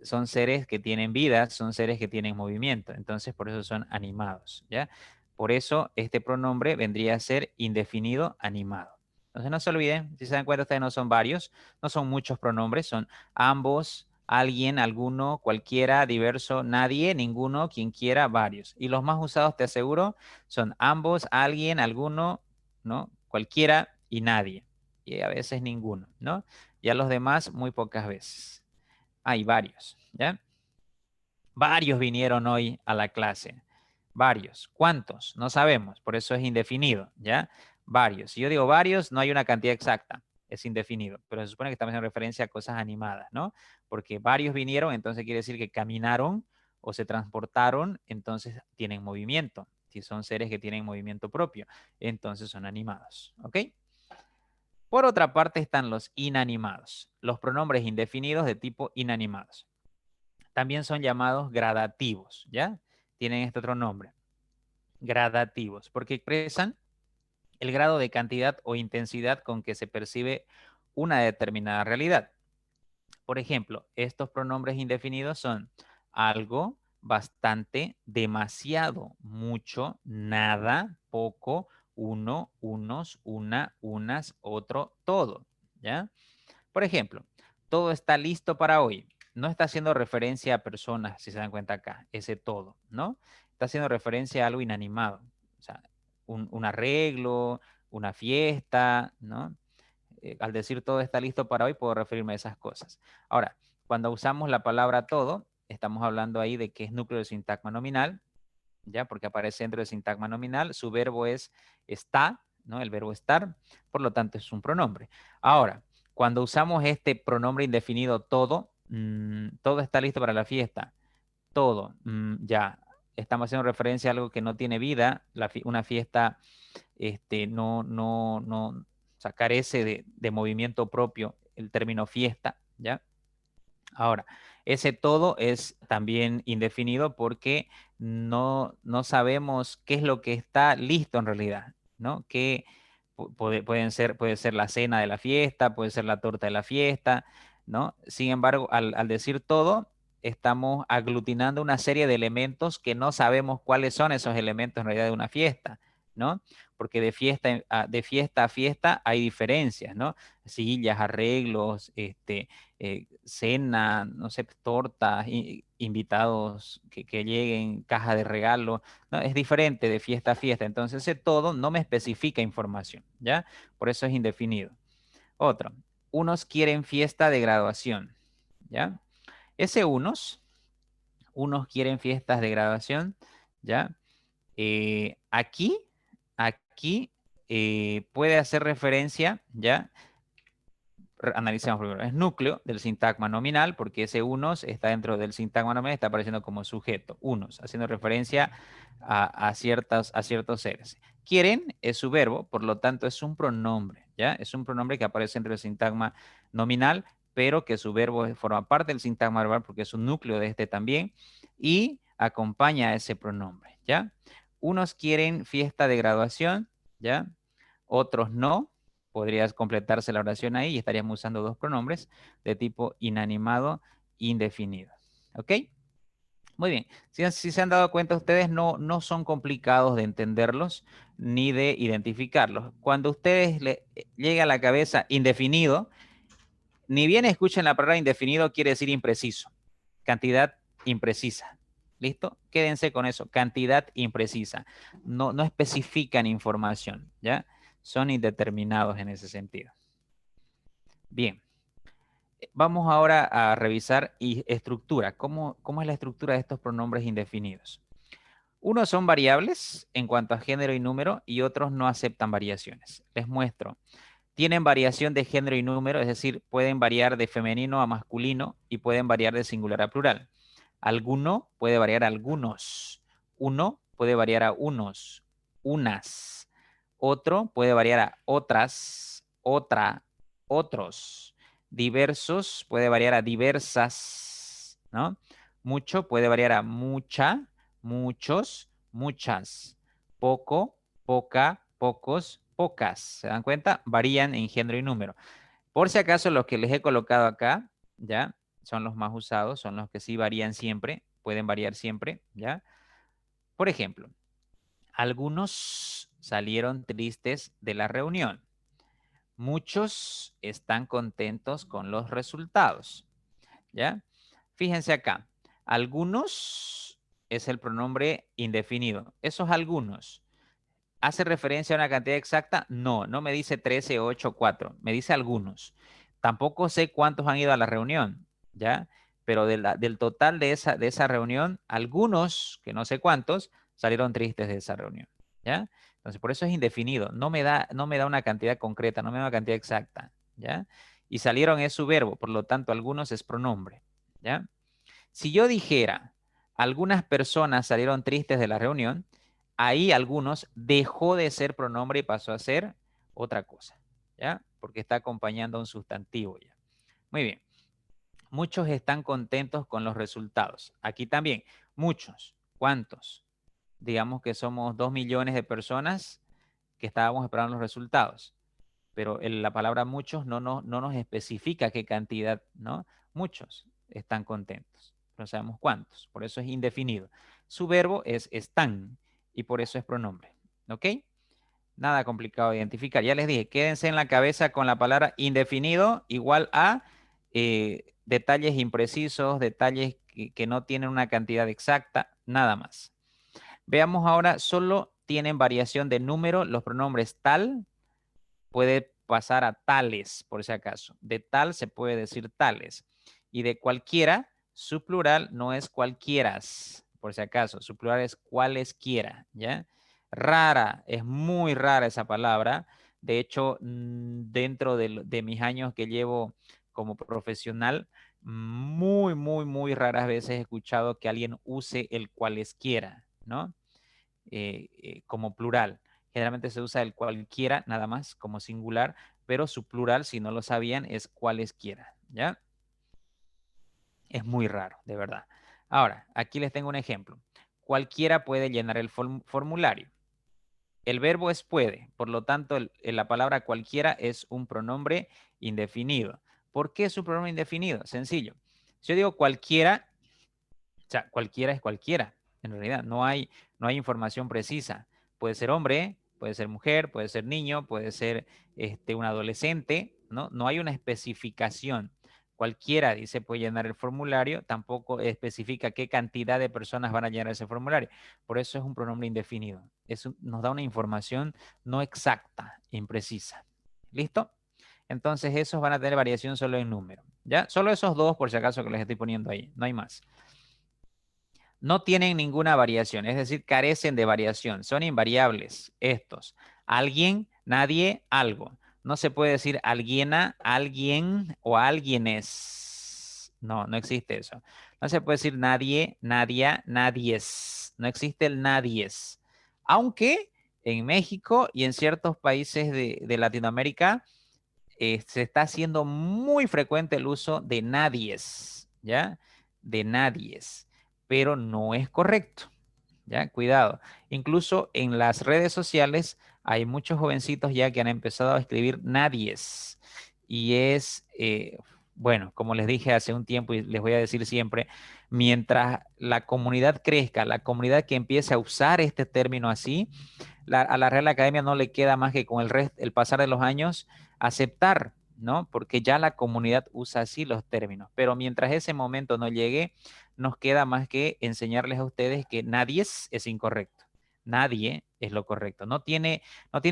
Son seres que tienen vida, son seres que tienen movimiento. Entonces, por eso son animados, ¿ya? Por eso, este pronombre vendría a ser indefinido animado. Entonces, no se olviden, si se dan cuenta, ustedes no son varios, no son muchos pronombres, son ambos, alguien, alguno, cualquiera, diverso, nadie, ninguno, quien quiera, varios. Y los más usados, te aseguro, son ambos, alguien, alguno, ¿no? Cualquiera y nadie. Y a veces ninguno, ¿no? Y a los demás, muy pocas veces. Hay varios, ¿ya? Varios vinieron hoy a la clase. Varios. ¿Cuántos? No sabemos, por eso es indefinido, ¿ya? Varios. Si yo digo varios, no hay una cantidad exacta, es indefinido, pero se supone que estamos en referencia a cosas animadas, ¿no? Porque varios vinieron, entonces quiere decir que caminaron o se transportaron, entonces tienen movimiento. Si son seres que tienen movimiento propio, entonces son animados, ¿ok? Por otra parte están los inanimados, los pronombres indefinidos de tipo inanimados. También son llamados gradativos, ¿ya? Tienen este otro nombre, gradativos, porque expresan el grado de cantidad o intensidad con que se percibe una determinada realidad. Por ejemplo, estos pronombres indefinidos son algo, bastante, demasiado, mucho, nada, poco, uno, unos, una, unas, otro, todo, ¿ya? Por ejemplo, todo está listo para hoy. No está haciendo referencia a personas, si se dan cuenta acá, ese todo, ¿no? Está haciendo referencia a algo inanimado. O sea, un arreglo, una fiesta, ¿no? Al decir todo está listo para hoy, puedo referirme a esas cosas. Ahora, cuando usamos la palabra todo, estamos hablando ahí de que es núcleo de sintagma nominal, ¿ya? Porque aparece dentro del sintagma nominal. Su verbo es está, ¿no? El verbo estar, por lo tanto es un pronombre. Ahora, cuando usamos este pronombre indefinido todo, todo está listo para la fiesta, todo, ya, estamos haciendo referencia a algo que no tiene vida, una fiesta o sea, carece de movimiento propio, el término fiesta, ¿ya? Ahora, ese todo es también indefinido porque no sabemos qué es lo que está listo en realidad, ¿no? Que puede ser la cena de la fiesta, puede ser la torta de la fiesta, ¿no? Sin embargo, al decir todo, estamos aglutinando una serie de elementos que no sabemos cuáles son esos elementos en realidad de una fiesta, ¿no? Porque de fiesta a fiesta hay diferencias, ¿no? Sillas, arreglos, cena, no sé, tortas, invitados que lleguen, caja de regalo, ¿no? Es diferente de fiesta a fiesta. Entonces, ese todo no me especifica información, ¿ya? Por eso es indefinido. Otro, unos quieren fiesta de graduación, ¿ya? Ese unos quieren fiestas de graduación, ¿ya? Aquí puede hacer referencia, ¿ya? Analicemos primero. Es núcleo del sintagma nominal, porque ese unos está dentro del sintagma nominal, está apareciendo como sujeto, unos, haciendo referencia a ciertos seres. Quieren es su verbo, por lo tanto es un pronombre, ¿ya? Es un pronombre que aparece dentro del sintagma nominal, pero que su verbo forma parte del sintagma verbal porque es un núcleo de este también y acompaña a ese pronombre, ¿ya? Unos quieren fiesta de graduación, ¿ya? Otros no. Podrías completarse la oración ahí y estaríamos usando dos pronombres de tipo inanimado indefinido. ¿Ok? Muy bien. Si se han dado cuenta ustedes, no son complicados de entenderlos ni de identificarlos. Cuando ustedes le llegue a la cabeza indefinido, ni bien escuchen la palabra indefinido, quiere decir impreciso. Cantidad imprecisa. ¿Listo? Quédense con eso. Cantidad imprecisa. No especifican información, ¿ya? Son indeterminados en ese sentido. Bien. Vamos ahora a revisar estructura. ¿Cómo es la estructura de estos pronombres indefinidos? Unos son variables en cuanto a género y número y otros no aceptan variaciones. Les muestro. Tienen variación de género y número, es decir, pueden variar de femenino a masculino y pueden variar de singular a plural. Alguno puede variar a algunos. Uno puede variar a unos, unas. Otro puede variar a otras, otra, otros. Diversos puede variar a diversas, ¿no? Mucho puede variar a mucha, muchos, muchas. Poco, poca, pocos, pocas. ¿Se dan cuenta? Varían en género y número. Por si acaso, los que les he colocado acá, ¿ya? son los más usados, son los que sí varían siempre, pueden variar siempre, ¿ya? Por ejemplo, algunos salieron tristes de la reunión. Muchos están contentos con los resultados, ¿ya? Fíjense acá. Algunos es el pronombre indefinido. Esos algunos. ¿Hace referencia a una cantidad exacta? No, no me dice 13, 8, 4. Me dice algunos. Tampoco sé cuántos han ido a la reunión, ¿ya? Pero del total de esa reunión, algunos, que no sé cuántos, salieron tristes de esa reunión, ¿ya? Entonces, por eso es indefinido. No me da una cantidad concreta, no me da una cantidad exacta, ¿ya? Y salieron es su verbo, por lo tanto, algunos es pronombre, ¿ya? Si yo dijera, algunas personas salieron tristes de la reunión, ahí algunos dejó de ser pronombre y pasó a ser otra cosa, ¿ya? Porque está acompañando a un sustantivo ya. Muy bien. Muchos están contentos con los resultados. Aquí también, muchos. ¿Cuántos? Digamos que somos 2 millones de personas que estábamos esperando los resultados. Pero la palabra muchos no nos especifica qué cantidad, ¿no? Muchos están contentos. No sabemos cuántos. Por eso es indefinido. Su verbo es están y por eso es pronombre. ¿Ok? Nada complicado de identificar. Ya les dije, quédense en la cabeza con la palabra indefinido igual a detalles imprecisos, detalles que no tienen una cantidad exacta, nada más. Veamos ahora, solo tienen variación de número los pronombres tal, puede pasar a tales, por si acaso. De tal se puede decir tales. Y de cualquiera, su plural no es cualquieras, por si acaso. Su plural es cualesquiera, ¿ya? Rara, es muy rara esa palabra. De hecho, dentro de mis años que llevo como profesional, muy raras veces he escuchado que alguien use el cualesquiera, ¿no? Como plural. Generalmente se usa el cualquiera nada más como singular, pero su plural, si no lo sabían, es cualesquiera, ¿ya? Es muy raro, de verdad. Ahora, aquí les tengo un ejemplo. Cualquiera puede llenar el formulario. El verbo es puede, por lo tanto, la palabra cualquiera es un pronombre indefinido. ¿Por qué es un pronombre indefinido? Sencillo. Si yo digo cualquiera, o sea, cualquiera es cualquiera. En realidad, no hay información precisa. Puede ser hombre, puede ser mujer, puede ser niño, puede ser un adolescente, ¿no? No hay una especificación. Cualquiera dice puede llenar el formulario, tampoco especifica qué cantidad de personas van a llenar ese formulario. Por eso es un pronombre indefinido. Eso nos da una información no exacta, imprecisa. ¿Listo? Entonces esos van a tener variación solo en número. ¿Ya? Solo esos dos, por si acaso, que les estoy poniendo ahí. No hay más. No tienen ninguna variación, es decir, carecen de variación. Son invariables estos. Alguien, nadie, algo. No se puede decir alguiena, alguien o alguienes. No, no existe eso. No se puede decir nadie, nadia, nadies. No existe el nadies. Aunque en México y en ciertos países de Latinoamérica se está haciendo muy frecuente el uso de nadies, ¿ya? De nadies, pero no es correcto, ¿ya? Cuidado. Incluso en las redes sociales hay muchos jovencitos ya que han empezado a escribir nadies y es, bueno, como les dije hace un tiempo y les voy a decir siempre, mientras la comunidad crezca, la comunidad que empiece a usar este término así, a la Real Academia no le queda más que con el pasar de los años aceptar, ¿no? Porque ya la comunidad usa así los términos. Pero mientras ese momento no llegue, nos queda más que enseñarles a ustedes que nadie es incorrecto. Nadie es lo correcto. No tiene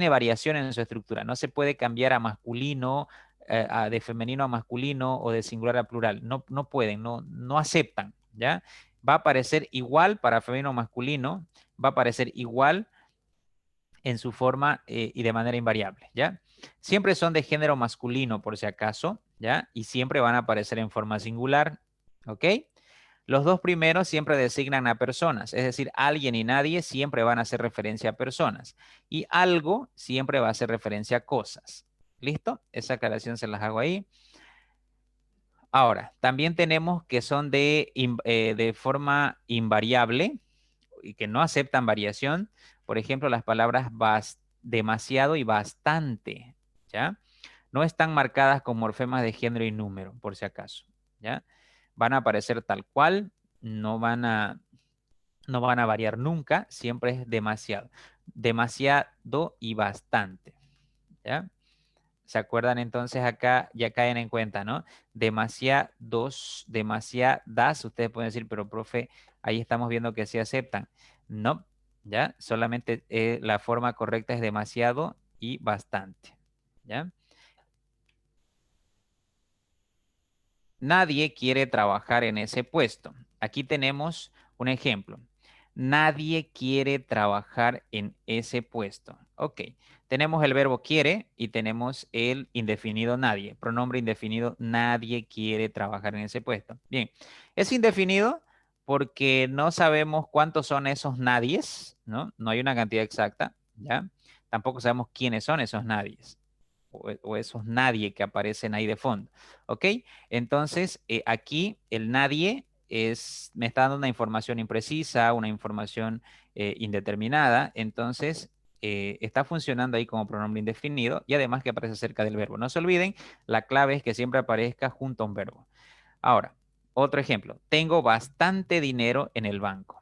variación en su estructura. No se puede cambiar a masculino, de femenino a masculino o de singular a plural. No pueden, no aceptan, ¿ya? Va a aparecer igual para femenino o masculino, va a aparecer igual en su forma y de manera invariable, ¿ya? Siempre son de género masculino, por si acaso, ¿ya? Y siempre van a aparecer en forma singular, ¿ok? Los dos primeros siempre designan a personas, es decir, alguien y nadie siempre van a hacer referencia a personas. Y algo siempre va a hacer referencia a cosas. ¿Listo? Esa aclaración se las hago ahí. Ahora, también tenemos que son de forma invariable y que no aceptan variación. Por ejemplo, las palabras demasiado y bastante, ¿ya? No están marcadas con morfemas de género y número, por si acaso, ¿ya? van a aparecer tal cual, no van a variar nunca, siempre es demasiado. Demasiado y bastante, ¿ya? ¿Se acuerdan entonces acá? Ya caen en cuenta, ¿no? Demasiados, demasiadas. Ustedes pueden decir, pero profe, ahí estamos viendo que se aceptan. No, ¿ya? Solamente la forma correcta es demasiado y bastante, ¿ya? Nadie quiere trabajar en ese puesto. Aquí tenemos un ejemplo. Nadie quiere trabajar en ese puesto. Ok, tenemos el verbo quiere y tenemos el indefinido nadie. Pronombre indefinido, nadie quiere trabajar en ese puesto. Bien, es indefinido porque no sabemos cuántos son esos nadies, ¿no? No hay una cantidad exacta, ¿ya? Tampoco sabemos quiénes son esos nadies o esos nadie que aparecen ahí de fondo. ¿Ok? Entonces, aquí el nadie me está dando una información imprecisa, una información indeterminada. Entonces, está funcionando ahí como pronombre indefinido y además que aparece cerca del verbo. No se olviden, la clave es que siempre aparezca junto a un verbo. Ahora, otro ejemplo. Tengo bastante dinero en el banco.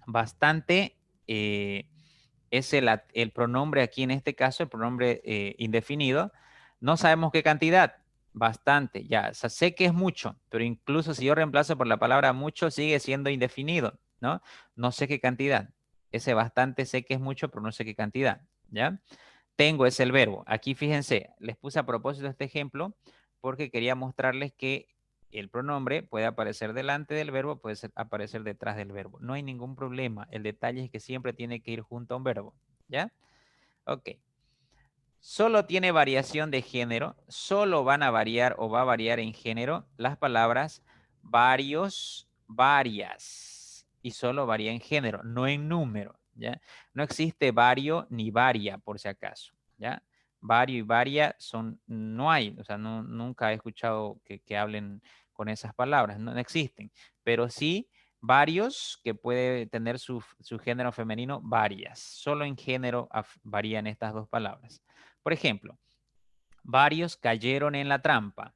Bastante es el pronombre aquí en este caso, el pronombre indefinido. No sabemos qué cantidad. Bastante, ya. O sea, sé que es mucho, pero incluso si yo reemplazo por la palabra mucho, sigue siendo indefinido, ¿no? No sé qué cantidad. Ese bastante sé que es mucho, pero no sé qué cantidad, ¿ya? Tengo es el verbo. Aquí fíjense, les puse a propósito este ejemplo porque quería mostrarles que el pronombre puede aparecer delante del verbo, puede aparecer detrás del verbo. No hay ningún problema. El detalle es que siempre tiene que ir junto a un verbo, ¿ya? Ok. Solo tiene variación de género. Solo van a variar o va a variar en género las palabras varios, varias. Y solo varía en género, no en número, ¿ya? No existe vario ni varia, por si acaso, ¿ya? Vario y varia no hay, o sea, nunca he escuchado que hablen con esas palabras, no existen. Pero sí varios, que puede tener su género femenino, varias. Solo en género varían estas dos palabras. Por ejemplo, varios cayeron en la trampa.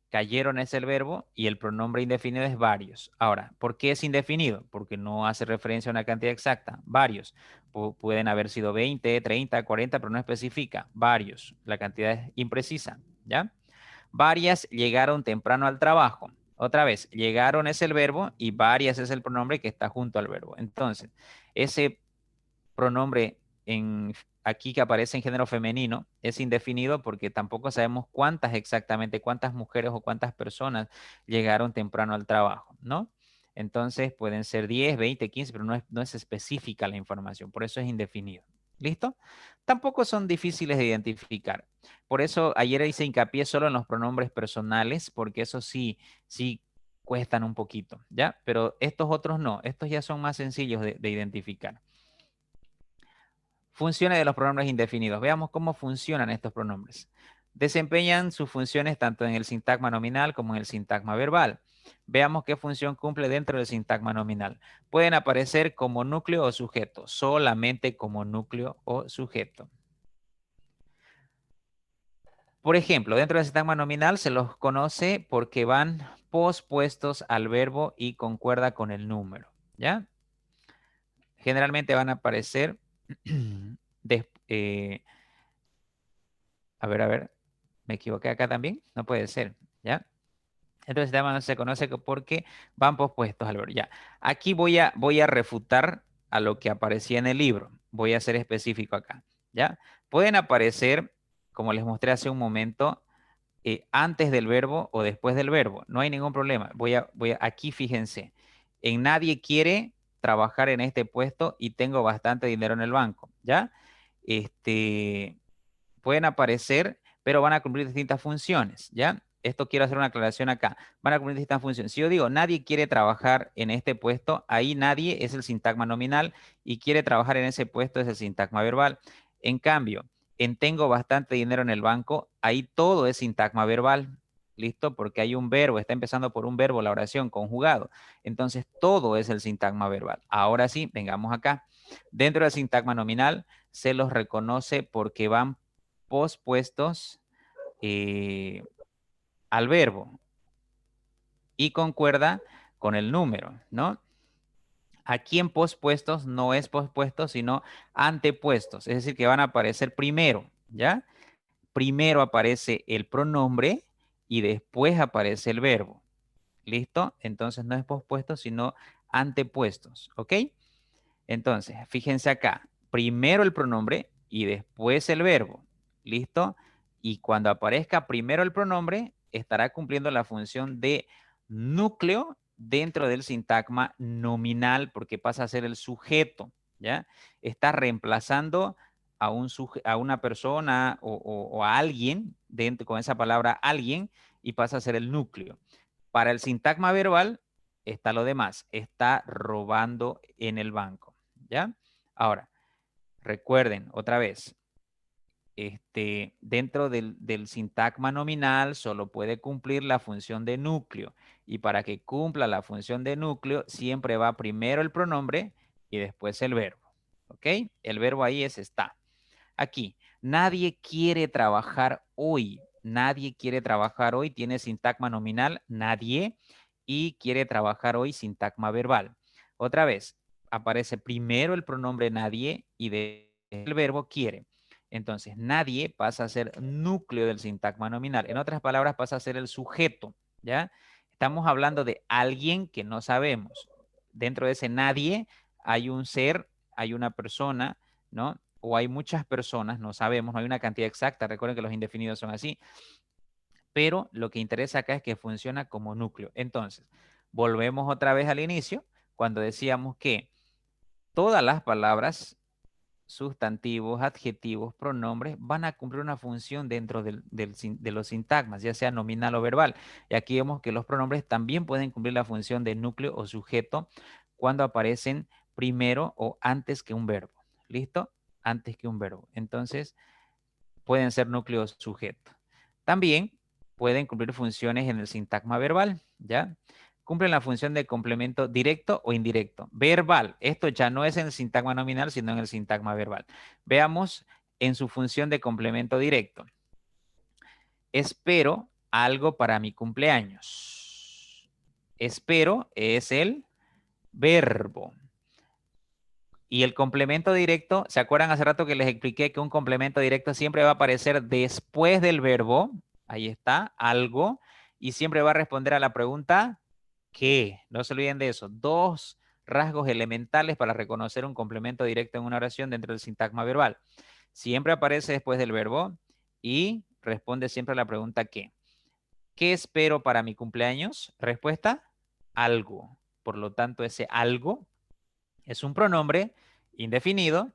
Cayeron es el verbo y el pronombre indefinido es varios. Ahora, ¿por qué es indefinido? Porque no hace referencia a una cantidad exacta. Varios. Pueden haber sido 20, 30, 40, pero no especifica. Varios. La cantidad es imprecisa. ¿Ya? Varias llegaron temprano al trabajo. Otra vez, llegaron es el verbo y varias es el pronombre que está junto al verbo. Entonces, ese pronombre aquí que aparece en género femenino es indefinido porque tampoco sabemos cuántas mujeres o cuántas personas llegaron temprano al trabajo, ¿no? Entonces pueden ser 10, 20, 15, pero no es específica la información, por eso es indefinido. ¿Listo? Tampoco son difíciles de identificar. Por eso ayer hice hincapié solo en los pronombres personales, porque eso sí cuestan un poquito, ¿ya? Pero estos otros no, estos ya son más sencillos de identificar. Funciones de los pronombres indefinidos. Veamos cómo funcionan estos pronombres. Desempeñan sus funciones tanto en el sintagma nominal como en el sintagma verbal. Veamos qué función cumple dentro del sintagma nominal. Pueden aparecer como núcleo o sujeto, solamente como núcleo o sujeto. Por ejemplo, dentro del sintagma nominal se los conoce porque van pospuestos al verbo y concuerda con el número, ¿ya? Generalmente van a aparecer a ver, me equivoqué acá también, no puede ser, ¿ya? Entonces se conoce porque van pospuestos al verbo, ya. Aquí voy a refutar a lo que aparecía en el libro, voy a ser específico acá, ¿ya? Pueden aparecer, como les mostré hace un momento, antes del verbo o después del verbo, no hay ningún problema. Aquí fíjense, en nadie quiere trabajar en este puesto y tengo bastante dinero en el banco, ¿ya? Pueden aparecer, pero van a cumplir distintas funciones, ¿ya? Esto quiero hacer una aclaración acá. Van a cumplir distintas funciones. Si yo digo, nadie quiere trabajar en este puesto, ahí nadie es el sintagma nominal y quiere trabajar en ese puesto es el sintagma verbal. En cambio, en tengo bastante dinero en el banco, ahí todo es sintagma verbal. ¿Listo? Porque hay un verbo, está empezando por un verbo la oración conjugado. Entonces, todo es el sintagma verbal. Ahora sí, vengamos acá. Dentro del sintagma nominal, se los reconoce porque van pospuestos al verbo. y concuerda con el número, ¿no? Aquí en pospuestos no es pospuestos, sino antepuestos. Es decir, que van a aparecer primero, ¿ya? Primero aparece el pronombre y después aparece el verbo. ¿Listo? Entonces no es pospuesto, sino antepuestos, ¿ok? Entonces, fíjense acá. Primero el pronombre y después el verbo. ¿Listo? Y cuando aparezca primero el pronombre, estará cumpliendo la función de núcleo dentro del sintagma nominal porque pasa a ser el sujeto, ¿ya? Está reemplazando a una persona o a alguien dentro, con esa palabra alguien y pasa a ser el núcleo. Para el sintagma verbal está lo demás, está robando en el banco, ¿ya? Ahora, recuerden otra vez, dentro del sintagma nominal solo puede cumplir la función de núcleo y para que cumpla la función de núcleo siempre va primero el pronombre y después el verbo, ¿ok? El verbo ahí es está. Aquí, nadie quiere trabajar hoy. Nadie quiere trabajar hoy. Tiene sintagma nominal, nadie. Y quiere trabajar hoy, sintagma verbal. Otra vez, aparece primero el pronombre nadie y el verbo quiere. Entonces, nadie pasa a ser núcleo del sintagma nominal. En otras palabras, pasa a ser el sujeto, ¿ya? Estamos hablando de alguien que no sabemos. Dentro de ese nadie hay un ser, hay una persona, ¿no? O hay muchas personas, no sabemos, no hay una cantidad exacta, recuerden que los indefinidos son así, pero lo que interesa acá es que funciona como núcleo. Entonces, volvemos otra vez al inicio, cuando decíamos que todas las palabras, sustantivos, adjetivos, pronombres, van a cumplir una función dentro de los sintagmas, ya sea nominal o verbal. Y aquí vemos que los pronombres también pueden cumplir la función de núcleo o sujeto cuando aparecen primero o antes que un verbo. ¿Listo? Antes que un verbo. Entonces, pueden ser núcleos sujetos. También pueden cumplir funciones en el sintagma verbal, ¿ya? Cumplen la función de complemento directo o indirecto. Verbal, esto ya no es en el sintagma nominal, sino en el sintagma verbal. Veamos en su función de complemento directo. Espero algo para mi cumpleaños. Espero es el verbo. Y el complemento directo, ¿se acuerdan hace rato que les expliqué que un complemento directo siempre va a aparecer después del verbo? Ahí está, algo. Y siempre va a responder a la pregunta ¿qué? No se olviden de eso. Dos rasgos elementales para reconocer un complemento directo en una oración dentro del sintagma verbal. Siempre aparece después del verbo y responde siempre a la pregunta ¿qué? ¿Qué espero para mi cumpleaños? Respuesta, algo. Por lo tanto, ese algo es un pronombre indefinido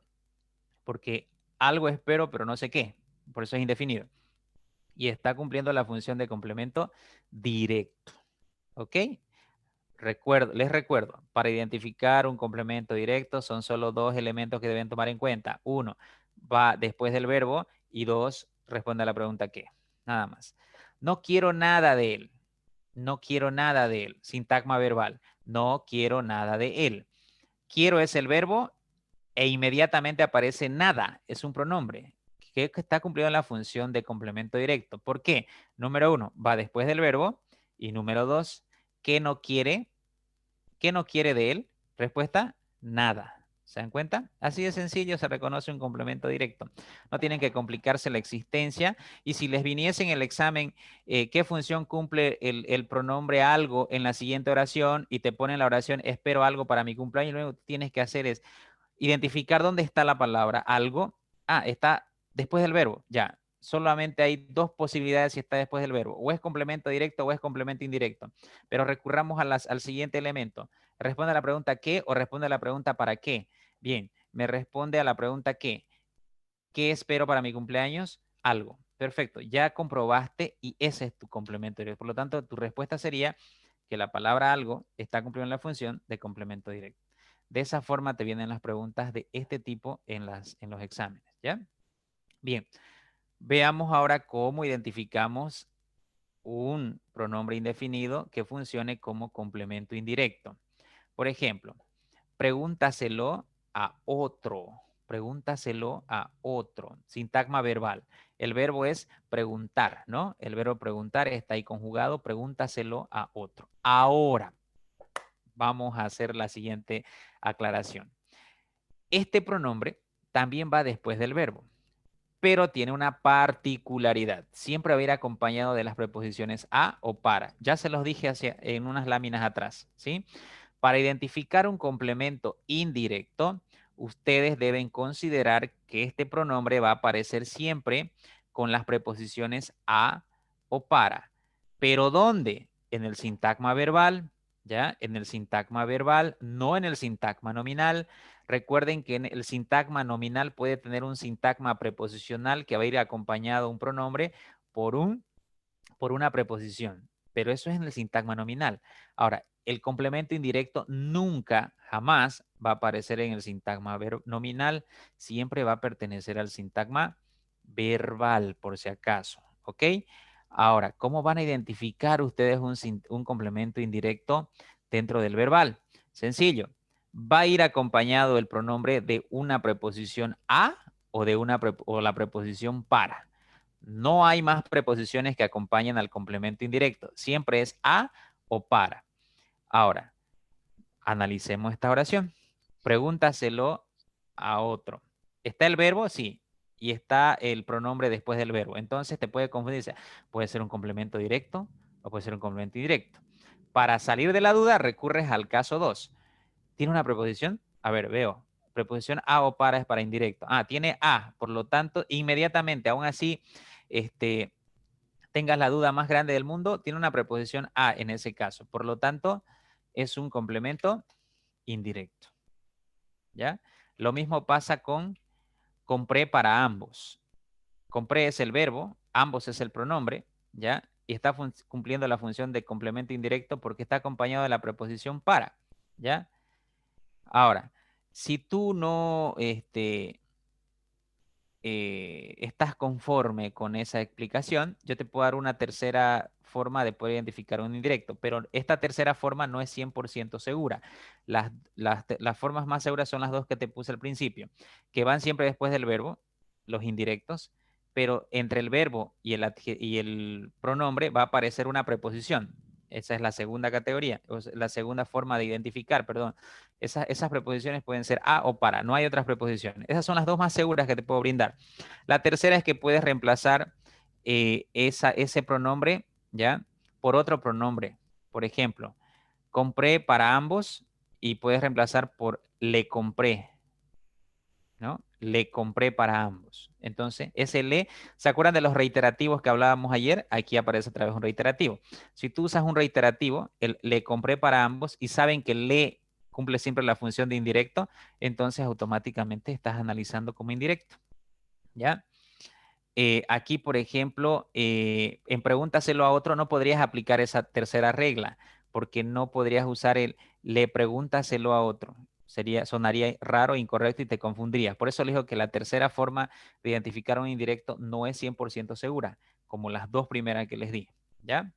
porque algo espero, pero no sé qué. Por eso es indefinido. Y está cumpliendo la función de complemento directo. ¿Ok? Les recuerdo, para identificar un complemento directo son solo dos elementos que deben tomar en cuenta. Uno, va después del verbo y dos, responde a la pregunta ¿qué? Nada más. No quiero nada de él. No quiero nada de él. Sintagma verbal. No quiero nada de él. Quiero es el verbo e inmediatamente aparece nada, es un pronombre que está cumpliendo la función de complemento directo. ¿Por qué? Número uno, va después del verbo. Y número dos, ¿qué no quiere? ¿Qué no quiere de él? Respuesta, nada. ¿Se dan cuenta? Así de sencillo se reconoce un complemento directo. No tienen que complicarse la existencia. Y si les viniese en el examen qué función cumple el pronombre algo en la siguiente oración y te ponen la oración espero algo para mi cumpleaños, lo único que tienes que hacer es identificar dónde está la palabra algo. Ah, está después del verbo. Ya. Solamente hay dos posibilidades si está después del verbo. O es complemento directo o es complemento indirecto. Pero recurramos al siguiente elemento. Responde a la pregunta ¿qué? O responde a la pregunta ¿para qué? Bien, me responde a la pregunta ¿qué? ¿Qué espero para mi cumpleaños? Algo. Perfecto. Ya comprobaste y ese es tu complemento directo. Por lo tanto, tu respuesta sería que la palabra algo está cumpliendo la función de complemento directo. De esa forma te vienen las preguntas de este tipo en los exámenes, ¿ya? Bien, veamos ahora cómo identificamos un pronombre indefinido que funcione como complemento indirecto. Por ejemplo, pregúntaselo a otro. Pregúntaselo a otro. Sintagma verbal. El verbo es preguntar, ¿no? El verbo preguntar está ahí conjugado. Pregúntaselo a otro. Ahora, vamos a hacer la siguiente aclaración. Este pronombre también va después del verbo, pero tiene una particularidad. Siempre va a ir acompañado de las preposiciones a o para. Ya se los dije en unas láminas atrás, ¿sí? Para identificar un complemento indirecto, ustedes deben considerar que este pronombre va a aparecer siempre con las preposiciones a o para. ¿Pero dónde? En el sintagma verbal, ¿ya? En el sintagma verbal, no en el sintagma nominal. Recuerden que en el sintagma nominal puede tener un sintagma preposicional que va a ir acompañado a un pronombre por una preposición, pero eso es en el sintagma nominal. Ahora, el complemento indirecto nunca, jamás va a aparecer en el sintagma nominal, siempre va a pertenecer al sintagma verbal, por si acaso, ¿ok? Ahora, ¿cómo van a identificar ustedes un complemento indirecto dentro del verbal? Sencillo, va a ir acompañado el pronombre de una preposición a o de o la preposición para. No hay más preposiciones que acompañen al complemento indirecto. Siempre es a o para. Ahora, analicemos esta oración. Pregúntaselo a otro. ¿Está el verbo? Sí. Y está el pronombre después del verbo. Entonces te puede confundir. Puede ser un complemento directo o puede ser un complemento indirecto. Para salir de la duda, recurres al caso 2. ¿Tiene una preposición? A ver, veo. Preposición a o para es para indirecto. Ah, tiene a. Por lo tanto, inmediatamente, aún así, tengas la duda más grande del mundo, tiene una preposición a en ese caso. Por lo tanto, es un complemento indirecto. ¿Ya? Lo mismo pasa con compré para ambos. Compré es el verbo, ambos es el pronombre, ¿ya? Y está cumpliendo la función de complemento indirecto porque está acompañado de la preposición para, ¿ya? Ahora, si tú no estás conforme con esa explicación, yo te puedo dar una tercera forma de poder identificar un indirecto, pero esta tercera forma no es 100% segura. Las formas más seguras son las dos que te puse al principio, que van siempre después del verbo, los indirectos, pero entre el verbo y el pronombre va a aparecer una preposición. Esa es la segunda categoría, la segunda forma de identificar, perdón. Esas preposiciones pueden ser a o para, no hay otras preposiciones. Esas son las dos más seguras que te puedo brindar. La tercera es que puedes reemplazar ese pronombre, ¿ya? Por otro pronombre. Por ejemplo, compré para ambos y puedes reemplazar por le compré, ¿no? Le compré para ambos. Entonces, ese le, ¿se acuerdan de los reiterativos que hablábamos ayer? Aquí aparece otra vez un reiterativo. Si tú usas un reiterativo, el le compré para ambos y saben que le cumple siempre la función de indirecto, entonces automáticamente estás analizando como indirecto, ¿ya? Aquí, por ejemplo, en pregúntaselo a otro no podrías aplicar esa tercera regla, porque no podrías usar el le pregúntaselo a otro. Sonaría raro, incorrecto y te confundirías. Por eso le digo que la tercera forma de identificar un indirecto no es 100% segura, como las dos primeras que les di, ¿ya?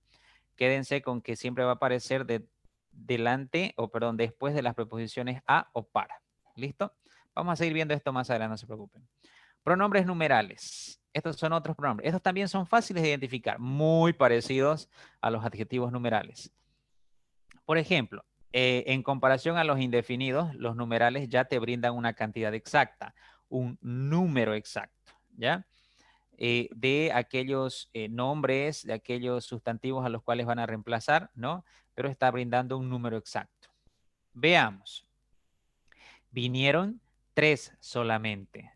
Quédense con que siempre va a aparecer delante, o perdón, después de las preposiciones a o para. ¿Listo? Vamos a seguir viendo esto más adelante, no se preocupen. Pronombres numerales. Estos son otros pronombres. Estos también son fáciles de identificar, muy parecidos a los adjetivos numerales. Por ejemplo, en comparación a los indefinidos, los numerales ya te brindan una cantidad exacta, un número exacto, ¿ya? De aquellos nombres, de aquellos sustantivos a los cuales van a reemplazar, ¿no? Pero está brindando un número exacto. Veamos. Vinieron 3 solamente.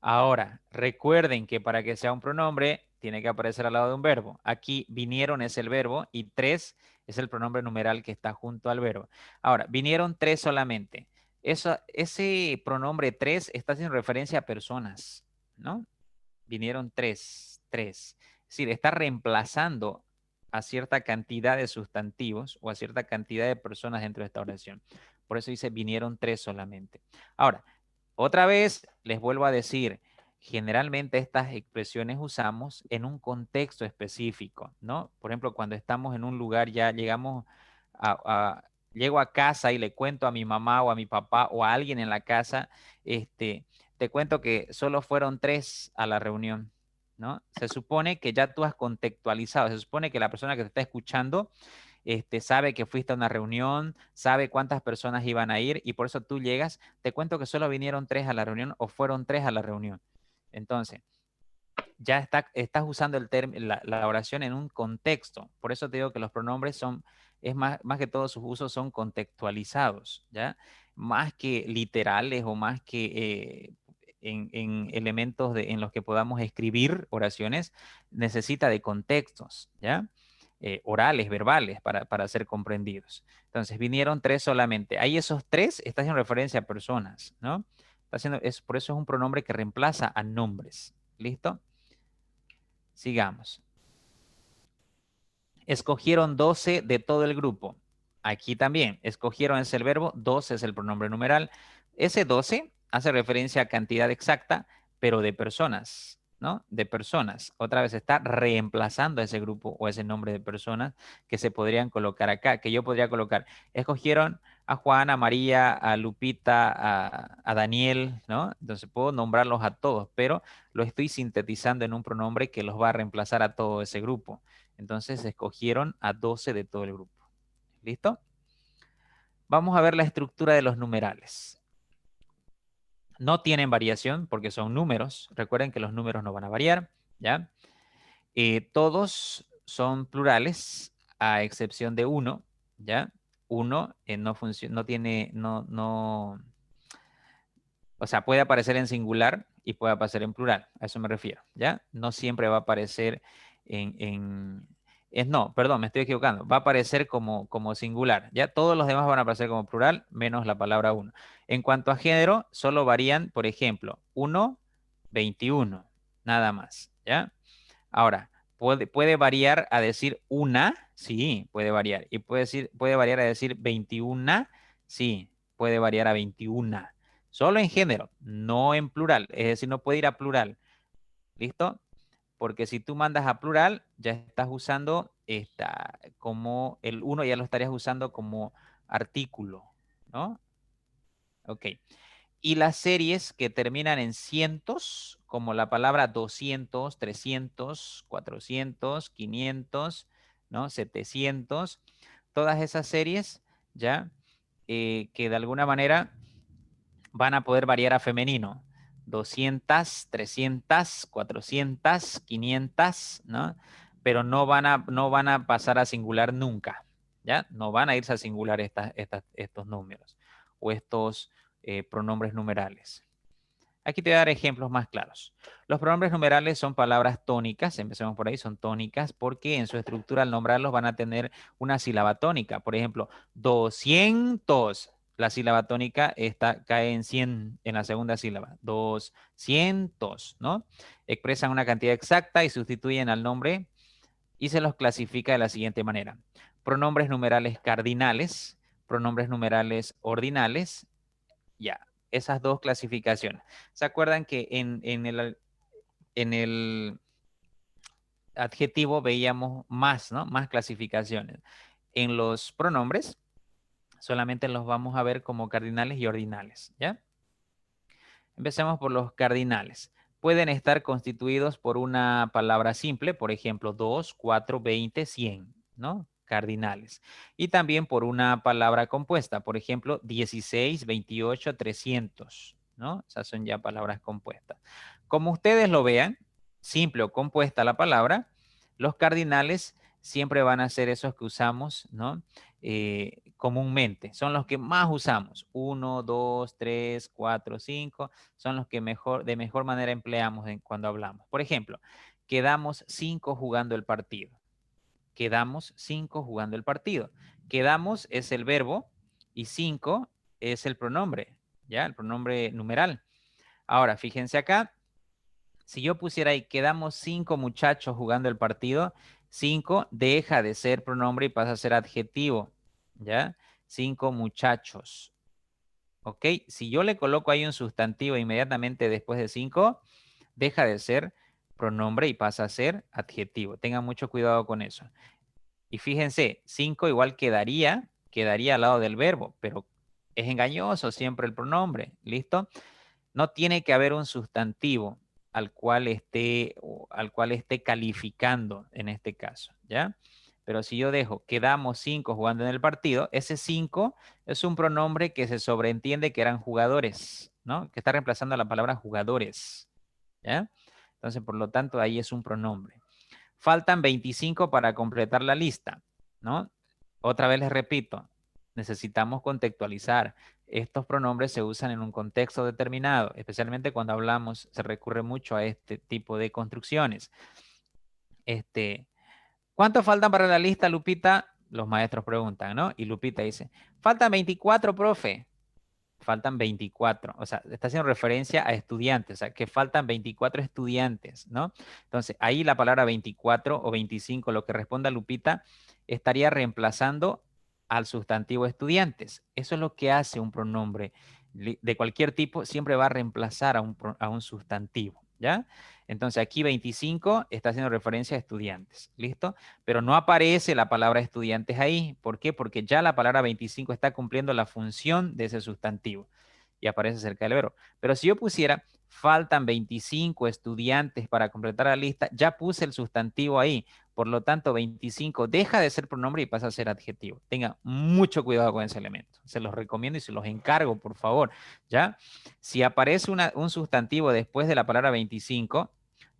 Ahora, recuerden que para que sea un pronombre, tiene que aparecer al lado de un verbo. Aquí vinieron es el verbo y 3 es el pronombre numeral que está junto al verbo. Ahora, vinieron 3 solamente. Ese pronombre 3 está haciendo referencia a personas, ¿no? Vinieron 3. Es decir, está reemplazando a cierta cantidad de sustantivos o a cierta cantidad de personas dentro de esta oración. Por eso dice vinieron 3 solamente. Ahora, otra vez les vuelvo a decir, generalmente estas expresiones usamos en un contexto específico, ¿no? Por ejemplo, cuando estamos en un lugar, ya llego a casa y le cuento a mi mamá o a mi papá o a alguien en la casa, te cuento que solo fueron 3 a la reunión, ¿no? Se supone que ya tú has contextualizado, se supone que la persona que te está escuchando sabe que fuiste a una reunión, sabe cuántas personas iban a ir y por eso tú llegas, te cuento que solo vinieron 3 a la reunión o fueron 3 a la reunión. Entonces, ya estás usando la oración en un contexto. Por eso te digo que los pronombres son, más que todo sus usos son contextualizados, ¿ya? Más que literales o más que en elementos en los que podamos escribir oraciones, necesita de contextos, ¿ya? Orales, verbales, para ser comprendidos. Entonces, vinieron 3 solamente. Ahí esos 3 está haciendo referencia a personas, ¿no? Por eso es un pronombre que reemplaza a nombres. ¿Listo? Sigamos. Escogieron 12 de todo el grupo. Aquí también, escogieron es el verbo, 12 es el pronombre numeral. Ese 12 hace referencia a cantidad exacta, pero de personas, ¿no? De personas. Otra vez está reemplazando a ese grupo o ese nombre de personas que se podrían colocar acá, que yo podría colocar. Escogieron a Juan, a María, a Lupita, a Daniel, ¿no? Entonces puedo nombrarlos a todos, pero lo estoy sintetizando en un pronombre que los va a reemplazar a todo ese grupo. Entonces escogieron a 12 de todo el grupo. ¿Listo? Vamos a ver la estructura de los numerales. No tienen variación porque son números. Recuerden que los números no van a variar, ¿ya? Todos son plurales a excepción de uno, ¿ya? Uno no funciona, no tiene, o sea, puede aparecer en singular y puede aparecer en plural. A eso me refiero, ¿ya? No siempre va a aparecer no, perdón, me estoy equivocando. Va a aparecer como singular, ¿ya? Todos los demás van a aparecer como plural, menos la palabra uno. En cuanto a género, solo varían, por ejemplo, 1, 21, nada más, ¿ya? Ahora, puede variar a decir una, sí, puede variar. Y puede variar a decir 21, sí, puede variar a 21. Solo en género, no en plural. Es decir, no puede ir a plural. ¿Listo? Porque si tú mandas a plural, ya estás usando como el 1, ya lo estarías usando como artículo, ¿no? Ok. Y las series que terminan en cientos, como la palabra 200, 300, 400, 500, ¿no? 700, todas esas series, ¿ya? Que de alguna manera van a poder variar a femenino. 200, 300, 400, 500, ¿no? Pero no van a pasar a singular nunca, ¿ya? No van a irse a singular estos números o estos pronombres numerales. Aquí te voy a dar ejemplos más claros. Los pronombres numerales son palabras tónicas, empecemos por ahí, son tónicas porque en su estructura al nombrarlos van a tener una sílaba tónica. Por ejemplo, 200. La sílaba tónica cae en 100 en la segunda sílaba. 200, ¿no? Expresan una cantidad exacta y sustituyen al nombre y se los clasifica de la siguiente manera. Pronombres numerales cardinales, pronombres numerales ordinales, ya, esas dos clasificaciones. ¿Se acuerdan que en el adjetivo veíamos más, ¿no? Más clasificaciones. En los pronombres solamente los vamos a ver como cardinales y ordinales, ¿ya? Empecemos por los cardinales. Pueden estar constituidos por una palabra simple, por ejemplo, 2, 4, 20, 100, ¿no? Cardinales. Y también por una palabra compuesta, por ejemplo, 16, 28, 300, ¿no? Esas son ya palabras compuestas. Como ustedes lo vean, simple o compuesta la palabra, los cardinales siempre van a ser esos que usamos, ¿no? Comúnmente. Son los que más usamos. 1, 2, 3, 4, 5. Son los que de mejor manera empleamos cuando hablamos. Por ejemplo, quedamos 5 jugando el partido. Quedamos 5 jugando el partido. Quedamos es el verbo y 5 es el pronombre, ¿ya? El pronombre numeral. Ahora, fíjense acá. Si yo pusiera ahí, quedamos 5 muchachos jugando el partido, 5 deja de ser pronombre y pasa a ser adjetivo, ¿ya? 5 muchachos, ¿ok? Si yo le coloco ahí un sustantivo inmediatamente después de 5, deja de ser pronombre y pasa a ser adjetivo. Tengan mucho cuidado con eso. Y fíjense, 5 igual quedaría al lado del verbo, pero es engañoso siempre el pronombre, ¿listo? No tiene que haber un sustantivo al cual esté calificando en este caso, ¿ya? Pero si yo dejo, quedamos 5 jugando en el partido, ese 5 es un pronombre que se sobreentiende que eran jugadores, ¿no? Que está reemplazando la palabra jugadores, ¿ya? Entonces, por lo tanto, ahí es un pronombre. Faltan 25 para completar la lista, ¿no? Otra vez les repito, necesitamos contextualizar. Estos pronombres se usan en un contexto determinado, especialmente cuando hablamos, se recurre mucho a este tipo de construcciones. ¿Cuántos faltan para la lista, Lupita? Los maestros preguntan, ¿no? Y Lupita dice, faltan 24, profe. Faltan 24, o sea, está haciendo referencia a estudiantes, o sea, que faltan 24 estudiantes, ¿no? Entonces, ahí la palabra 24 o 25, lo que responda Lupita, estaría reemplazando al sustantivo estudiantes. Eso es lo que hace un pronombre de cualquier tipo, siempre va a reemplazar a un sustantivo, ¿ya? Entonces, aquí 25 está haciendo referencia a estudiantes, ¿listo? Pero no aparece la palabra estudiantes ahí. ¿Por qué? Porque ya la palabra 25 está cumpliendo la función de ese sustantivo y aparece cerca del verbo. Pero si yo pusiera, faltan 25 estudiantes para completar la lista, ya puse el sustantivo ahí. Por lo tanto, 25 deja de ser pronombre y pasa a ser adjetivo. Tenga mucho cuidado con ese elemento. Se los recomiendo y se los encargo, por favor. ¿Ya? Si aparece un sustantivo después de la palabra 25,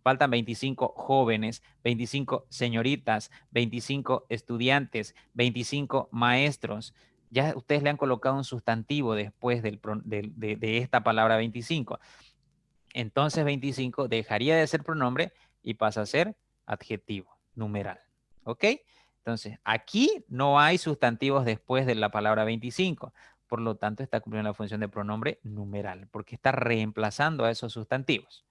faltan 25 jóvenes, 25 señoritas, 25 estudiantes, 25 maestros. Ya ustedes le han colocado un sustantivo después de esta palabra 25. Entonces 25 dejaría de ser pronombre y pasa a ser adjetivo, numeral. ¿Ok? Entonces, aquí no hay sustantivos después de la palabra 25. Por lo tanto, está cumpliendo la función de pronombre numeral, porque está reemplazando a esos sustantivos.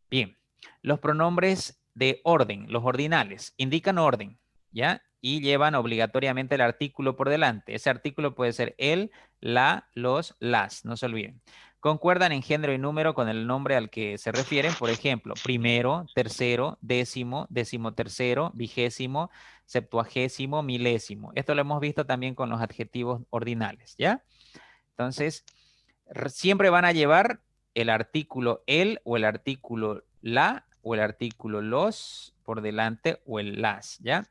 Bien, los pronombres de orden, los ordinales, indican orden, ¿ya? Y llevan obligatoriamente el artículo por delante. Ese artículo puede ser el, la, los, las, no se olviden. Concuerdan en género y número con el nombre al que se refieren, por ejemplo, primero, tercero, décimo, decimotercero, vigésimo, septuagésimo, milésimo. Esto lo hemos visto también con los adjetivos ordinales, ¿ya? Entonces, siempre van a llevar el artículo el o el artículo la o el artículo los por delante o el las, ¿ya?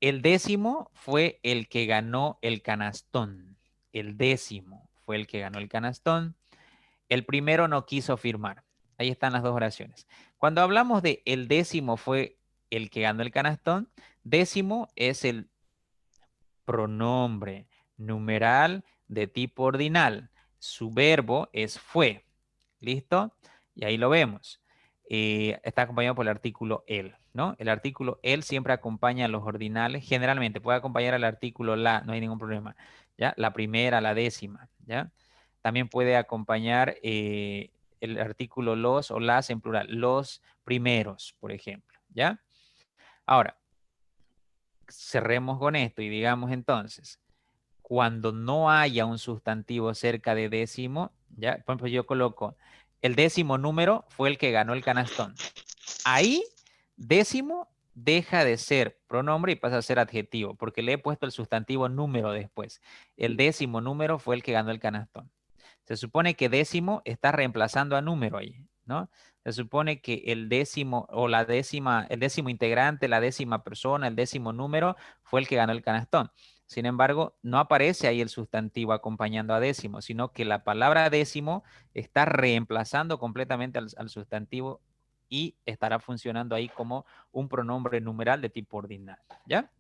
El décimo fue el que ganó el canastón. El décimo fue el que ganó el canastón. El primero no quiso firmar. Ahí están las dos oraciones. Cuando hablamos de el décimo fue el que ganó el canastón, décimo es el pronombre numeral de tipo ordinal. Su verbo es fue. ¿Listo? Y ahí lo vemos. Está acompañado por el artículo el, ¿no? El artículo el siempre acompaña a los ordinales. Generalmente puede acompañar al artículo la, no hay ningún problema. ¿Ya? La primera, la décima, ¿ya? También puede acompañar el artículo los o las en plural. Los primeros, por ejemplo, ¿ya? Ahora, cerremos con esto y digamos entonces, cuando no haya un sustantivo cerca de décimo, ya, por ejemplo, yo coloco el décimo número fue el que ganó el canastón. Ahí, décimo deja de ser pronombre y pasa a ser adjetivo, porque le he puesto el sustantivo número después. El décimo número fue el que ganó el canastón. Se supone que décimo está reemplazando a número ahí, ¿no? Se supone que el décimo o la décima, el décimo integrante, la décima persona, el décimo número fue el que ganó el canastón. Sin embargo, no aparece ahí el sustantivo acompañando a décimo, sino que la palabra décimo está reemplazando completamente al sustantivo y estará funcionando ahí como un pronombre numeral de tipo ordinal, ¿ya?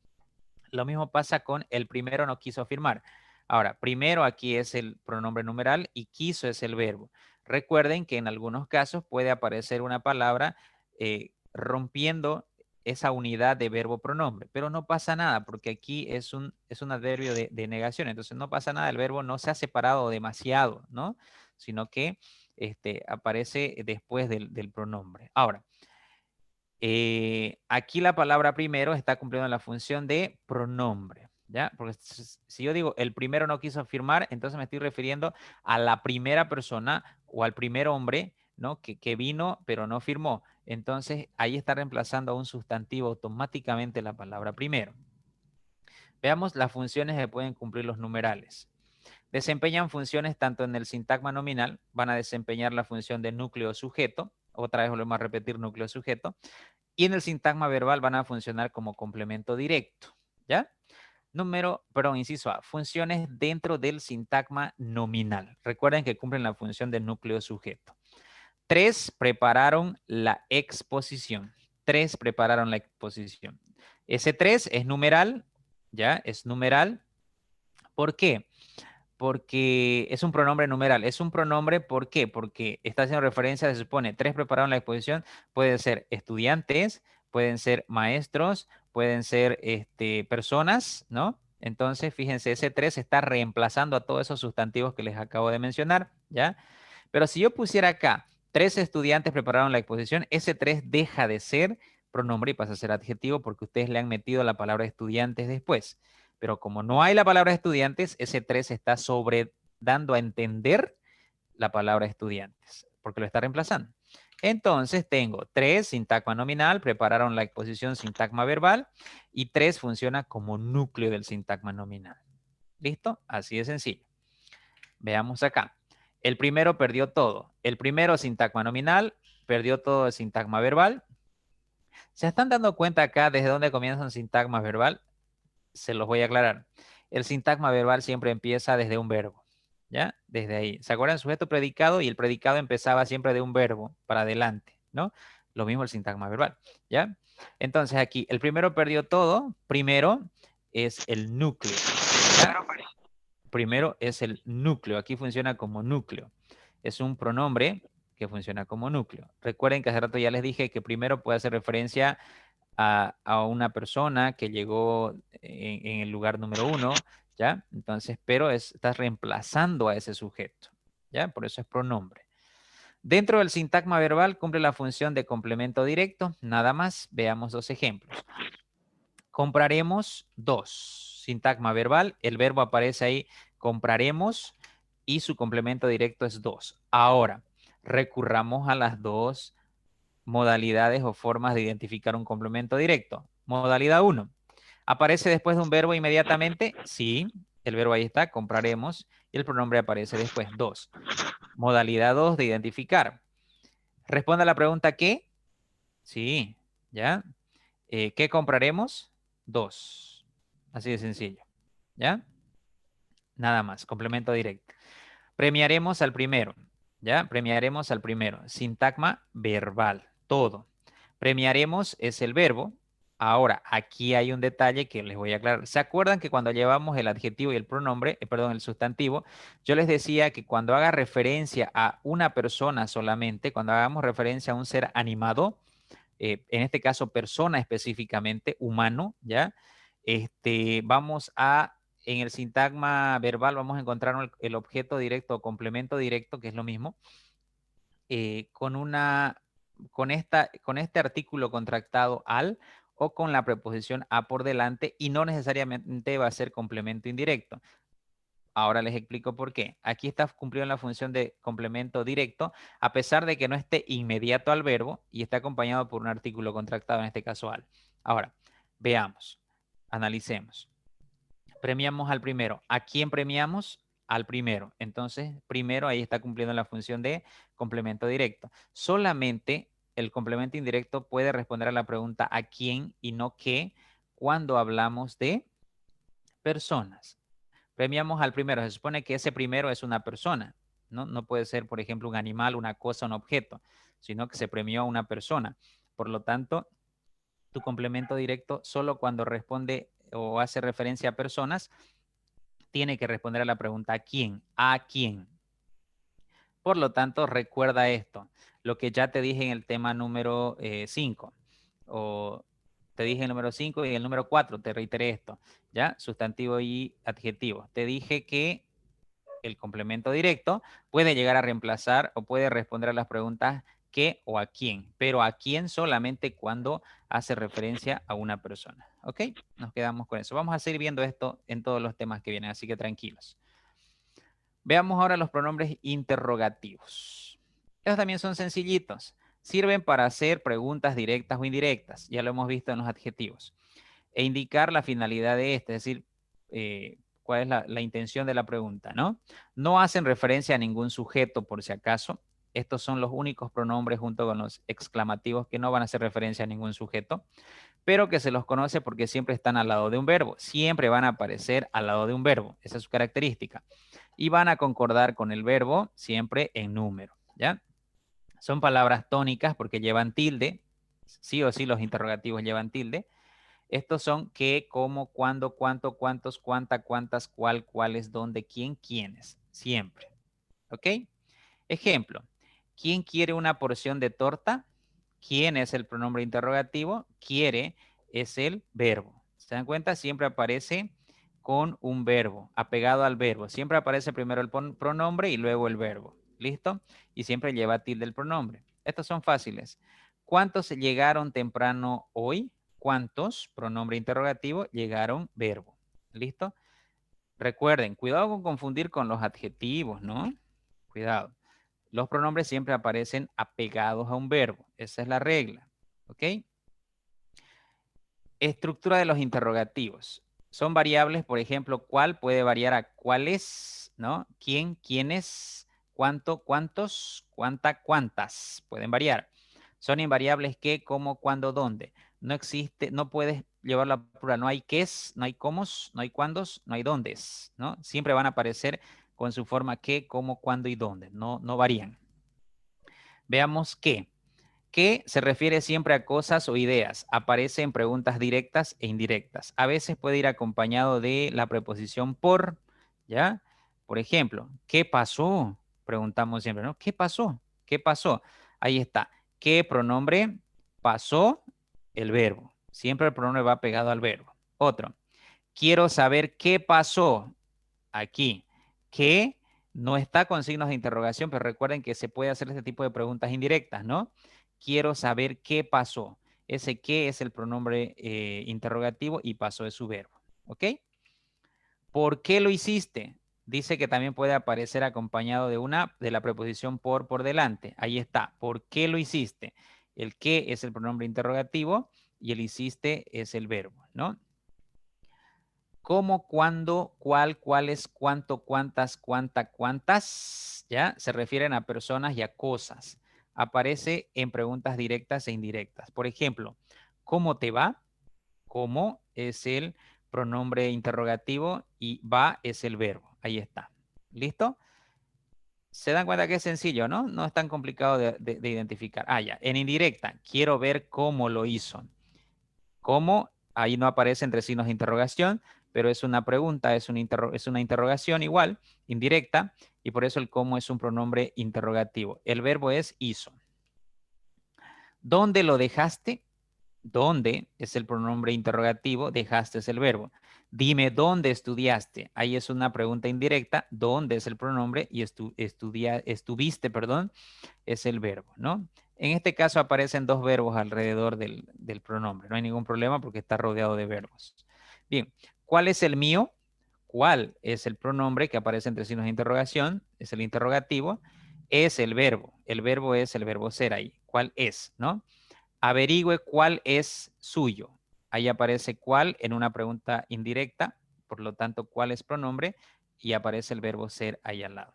Lo mismo pasa con el primero no quiso firmar. Ahora, primero aquí es el pronombre numeral y quiso es el verbo. Recuerden que en algunos casos puede aparecer una palabra rompiendo esa unidad de verbo-pronombre, pero no pasa nada porque aquí es un adverbio de negación, entonces no pasa nada, el verbo no se ha separado demasiado, ¿no? Sino que aparece después del pronombre. Ahora, aquí la palabra primero está cumpliendo la función de pronombre, ¿ya? Porque si yo digo el primero no quiso firmar, entonces me estoy refiriendo a la primera persona o al primer hombre, ¿no? Que vino pero no firmó. Entonces ahí está reemplazando a un sustantivo automáticamente la palabra primero. Veamos las funciones que pueden cumplir los numerales. Desempeñan funciones tanto en el sintagma nominal, van a desempeñar la función de núcleo sujeto, otra vez volvemos a repetir núcleo sujeto, y en el sintagma verbal van a funcionar como complemento directo, ¿ya? Inciso A, funciones dentro del sintagma nominal. Recuerden que cumplen la función de núcleo sujeto. 3 prepararon la exposición. 3 prepararon la exposición. Ese 3 es numeral, ¿ya? Es numeral. ¿Por qué? Porque es un pronombre numeral. Es un pronombre, ¿por qué? Porque está haciendo referencia, se supone, 3 prepararon la exposición. Pueden ser estudiantes, pueden ser maestros, pueden ser personas, ¿no? Entonces, fíjense, ese 3 está reemplazando a todos esos sustantivos que les acabo de mencionar, ¿ya? Pero si yo pusiera acá, 3 estudiantes prepararon la exposición, ese 3 deja de ser pronombre y pasa a ser adjetivo porque ustedes le han metido la palabra estudiantes después. Pero como no hay la palabra estudiantes, ese 3 está dando a entender la palabra estudiantes, porque lo está reemplazando. Entonces tengo 3, sintagma nominal, prepararon la exposición sintagma verbal, y 3 funciona como núcleo del sintagma nominal. ¿Listo? Así de sencillo. Veamos acá. El primero perdió todo. El primero sintagma nominal, perdió todo el sintagma verbal. ¿Se están dando cuenta acá desde dónde comienza un sintagma verbal? Se los voy a aclarar. El sintagma verbal siempre empieza desde un verbo, ¿ya? Desde ahí. ¿Se acuerdan? Sujeto, predicado, y el predicado empezaba siempre de un verbo para adelante, ¿no? Lo mismo el sintagma verbal, ¿ya? Entonces aquí, el primero perdió todo. Primero es el núcleo, ¿ya? Primero es el núcleo. Aquí funciona como núcleo. Es un pronombre que funciona como núcleo. Recuerden que hace rato ya les dije que primero puede hacer referencia a una persona que llegó en el lugar número 1, ¿ya? Entonces, pero estás reemplazando a ese sujeto, ¿ya? Por eso es pronombre. Dentro del sintagma verbal cumple la función de complemento directo. Nada más, veamos 2 ejemplos. Compraremos 2. Sintagma verbal, el verbo aparece ahí, compraremos, y su complemento directo es 2. Ahora, recurramos a las 2 modalidades o formas de identificar un complemento directo. Modalidad 1. ¿Aparece después de un verbo inmediatamente? Sí, el verbo ahí está, compraremos, y el pronombre aparece después, 2. Modalidad 2 de identificar. Responda a la pregunta ¿qué? Sí, ¿ya? ¿Qué compraremos? 2. Así de sencillo, ¿ya? Nada más, complemento directo. Premiaremos al primero, ¿ya? Premiaremos al primero. Sintagma verbal, todo. Premiaremos es el verbo. Ahora, aquí hay un detalle que les voy a aclarar. ¿Se acuerdan que cuando llevamos el adjetivo y el pronombre, perdón, el sustantivo, yo les decía que cuando haga referencia a una persona solamente, cuando hagamos referencia a un ser animado, en este caso persona específicamente, humano, ¿ya? Vamos a, en el sintagma verbal vamos a encontrar el objeto directo o complemento directo, que es lo mismo, con este artículo contractado al o con la preposición a por delante, y no necesariamente va a ser complemento indirecto. Ahora les explico por qué. Aquí está cumpliendo la función de complemento directo, a pesar de que no esté inmediato al verbo y está acompañado por un artículo contractado, en este caso al. Ahora, veamos, analicemos. Premiamos al primero. ¿A quién premiamos? Al primero. Entonces, primero ahí está cumpliendo la función de complemento directo. Solamente el complemento indirecto puede responder a la pregunta ¿a quién? Y no qué, cuando hablamos de personas. Premiamos al primero. Se supone que ese primero es una persona, ¿no? No puede ser, por ejemplo, un animal, una cosa, un objeto, sino que se premió a una persona. Por lo tanto, tu complemento directo, solo cuando responde o hace referencia a personas, tiene que responder a la pregunta ¿a quién? ¿A quién? Por lo tanto, recuerda esto, lo que ya te dije en el tema número 5, o te dije el número 5 y el número 4, te reiteré esto, ¿ya? Sustantivo y adjetivo. Te dije que el complemento directo puede llegar a reemplazar o puede responder a las preguntas ¿qué o a quién? Pero a quién solamente cuando hace referencia a una persona. ¿Ok? Nos quedamos con eso. Vamos a seguir viendo esto en todos los temas que vienen, así que tranquilos. Veamos ahora los pronombres interrogativos. Estos también son sencillitos. Sirven para hacer preguntas directas o indirectas. Ya lo hemos visto en los adjetivos. E indicar la finalidad de este, es decir, cuál es la intención de la pregunta, ¿no? No hacen referencia a ningún sujeto, por si acaso. Estos son los únicos pronombres junto con los exclamativos que no van a hacer referencia a ningún sujeto, pero que se los conoce porque siempre están al lado de un verbo. Siempre van a aparecer al lado de un verbo. Esa es su característica. Y van a concordar con el verbo siempre en número, ¿ya? Son palabras tónicas porque llevan tilde. Sí o sí los interrogativos llevan tilde. Estos son qué, cómo, cuándo, cuánto, cuántos, cuánta, cuántas, cuál, cuáles, dónde, quién, quiénes. Siempre. ¿Ok? Ejemplo. ¿Quién quiere una porción de torta? ¿Quién es el pronombre interrogativo? Quiere es el verbo. ¿Se dan cuenta? Siempre aparece con un verbo, apegado al verbo. Siempre aparece primero el pronombre y luego el verbo. ¿Listo? Y siempre lleva tilde el pronombre. Estos son fáciles. ¿Cuántos llegaron temprano hoy? ¿Cuántos? Pronombre interrogativo, llegaron verbo. ¿Listo? Recuerden, cuidado con confundir con los adjetivos, ¿no? Cuidado. Los pronombres siempre aparecen apegados a un verbo. Esa es la regla. ¿Ok? Estructura de los interrogativos. Son variables, por ejemplo, cuál puede variar a cuáles, ¿no? ¿Quién, quiénes, cuánto, cuántos, cuánta, cuántas. Pueden variar. Son invariables qué, cómo, cuándo, dónde. No existe, no puedes llevarlo a plural. No hay qués, no hay cómos, no hay cuándos, no hay dóndes, ¿no? Siempre van a aparecer con su forma qué, cómo, cuándo y dónde. No varían. Veamos qué. ¿Qué se refiere siempre a cosas o ideas? Aparece en preguntas directas e indirectas. A veces puede ir acompañado de la preposición por, ¿ya? Por ejemplo, ¿qué pasó? Preguntamos siempre, ¿no? ¿Qué pasó? ¿Qué pasó? Ahí está. ¿Qué pronombre? Pasó el verbo. Siempre el pronombre va pegado al verbo. Otro. Quiero saber qué pasó aquí. ¿Qué? No está con signos de interrogación, pero recuerden que se puede hacer este tipo de preguntas indirectas, ¿no? Quiero saber qué pasó. Ese qué es el pronombre interrogativo y pasó es su verbo. ¿Ok? ¿Por qué lo hiciste? Dice que también puede aparecer acompañado de la preposición por delante. Ahí está. ¿Por qué lo hiciste? El qué es el pronombre interrogativo y el hiciste es el verbo, ¿no? ¿Cómo, cuándo, cuál, cuáles, cuánto, cuántas, cuánta, cuántas? ¿Ya? Se refieren a personas y a cosas. Aparece en preguntas directas e indirectas. Por ejemplo, ¿cómo te va? ¿Cómo es el pronombre interrogativo y va es el verbo? Ahí está. ¿Listo? Se dan cuenta que es sencillo, ¿no? No es tan complicado de identificar. Ah, ya. En indirecta, quiero ver cómo lo hizo. ¿Cómo? Ahí no aparece entre signos de interrogación, pero es una pregunta, es una interrogación igual, indirecta, y por eso el cómo es un pronombre interrogativo. El verbo es hizo. ¿Dónde lo dejaste? ¿Dónde es el pronombre interrogativo? Dejaste es el verbo. Dime dónde estudiaste. Ahí es una pregunta indirecta. ¿Dónde es el pronombre? Y estuviste, perdón, es el verbo, ¿no? En este caso aparecen dos verbos alrededor del pronombre. No hay ningún problema porque está rodeado de verbos. Bien, ¿cuál es el mío? ¿Cuál es el pronombre que aparece entre signos de interrogación? Es el interrogativo. Es el verbo. El verbo es el verbo ser ahí. ¿Cuál es? ¿No? Averigüe cuál es suyo. Ahí aparece cuál en una pregunta indirecta. Por lo tanto, cuál es pronombre y aparece el verbo ser ahí al lado.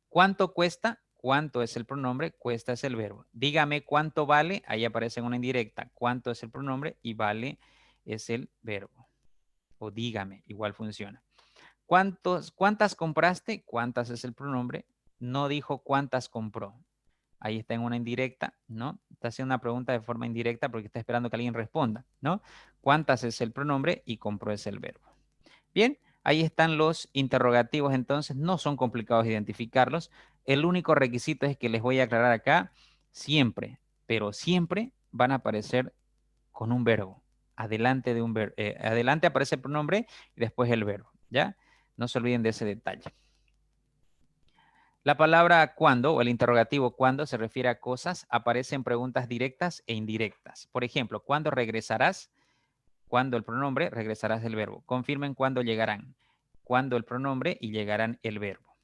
¿Cuánto cuesta? ¿Cuánto es el pronombre? Cuesta es el verbo. Dígame cuánto vale. Ahí aparece en una indirecta. ¿Cuánto es el pronombre? Y vale es el verbo. O dígame, igual funciona. ¿Cuántas compraste? ¿Cuántas es el pronombre? No dijo cuántas compró. Ahí está en una indirecta, ¿no? Está haciendo una pregunta de forma indirecta porque está esperando que alguien responda, ¿no? ¿Cuántas es el pronombre? Y compró es el verbo. Bien, ahí están los interrogativos, entonces no son complicados identificarlos. El único requisito es que les voy a aclarar acá, siempre, pero siempre van a aparecer con un verbo. Adelante de un verbo. Adelante aparece el pronombre y después el verbo, ¿ya? No se olviden de ese detalle. La palabra cuándo o el interrogativo cuándo se refiere a cosas, aparece en preguntas directas e indirectas. Por ejemplo, ¿cuándo regresarás? Cuando el pronombre, regresarás el verbo. Confirmen cuándo llegarán. Cuando el pronombre y llegarán el verbo.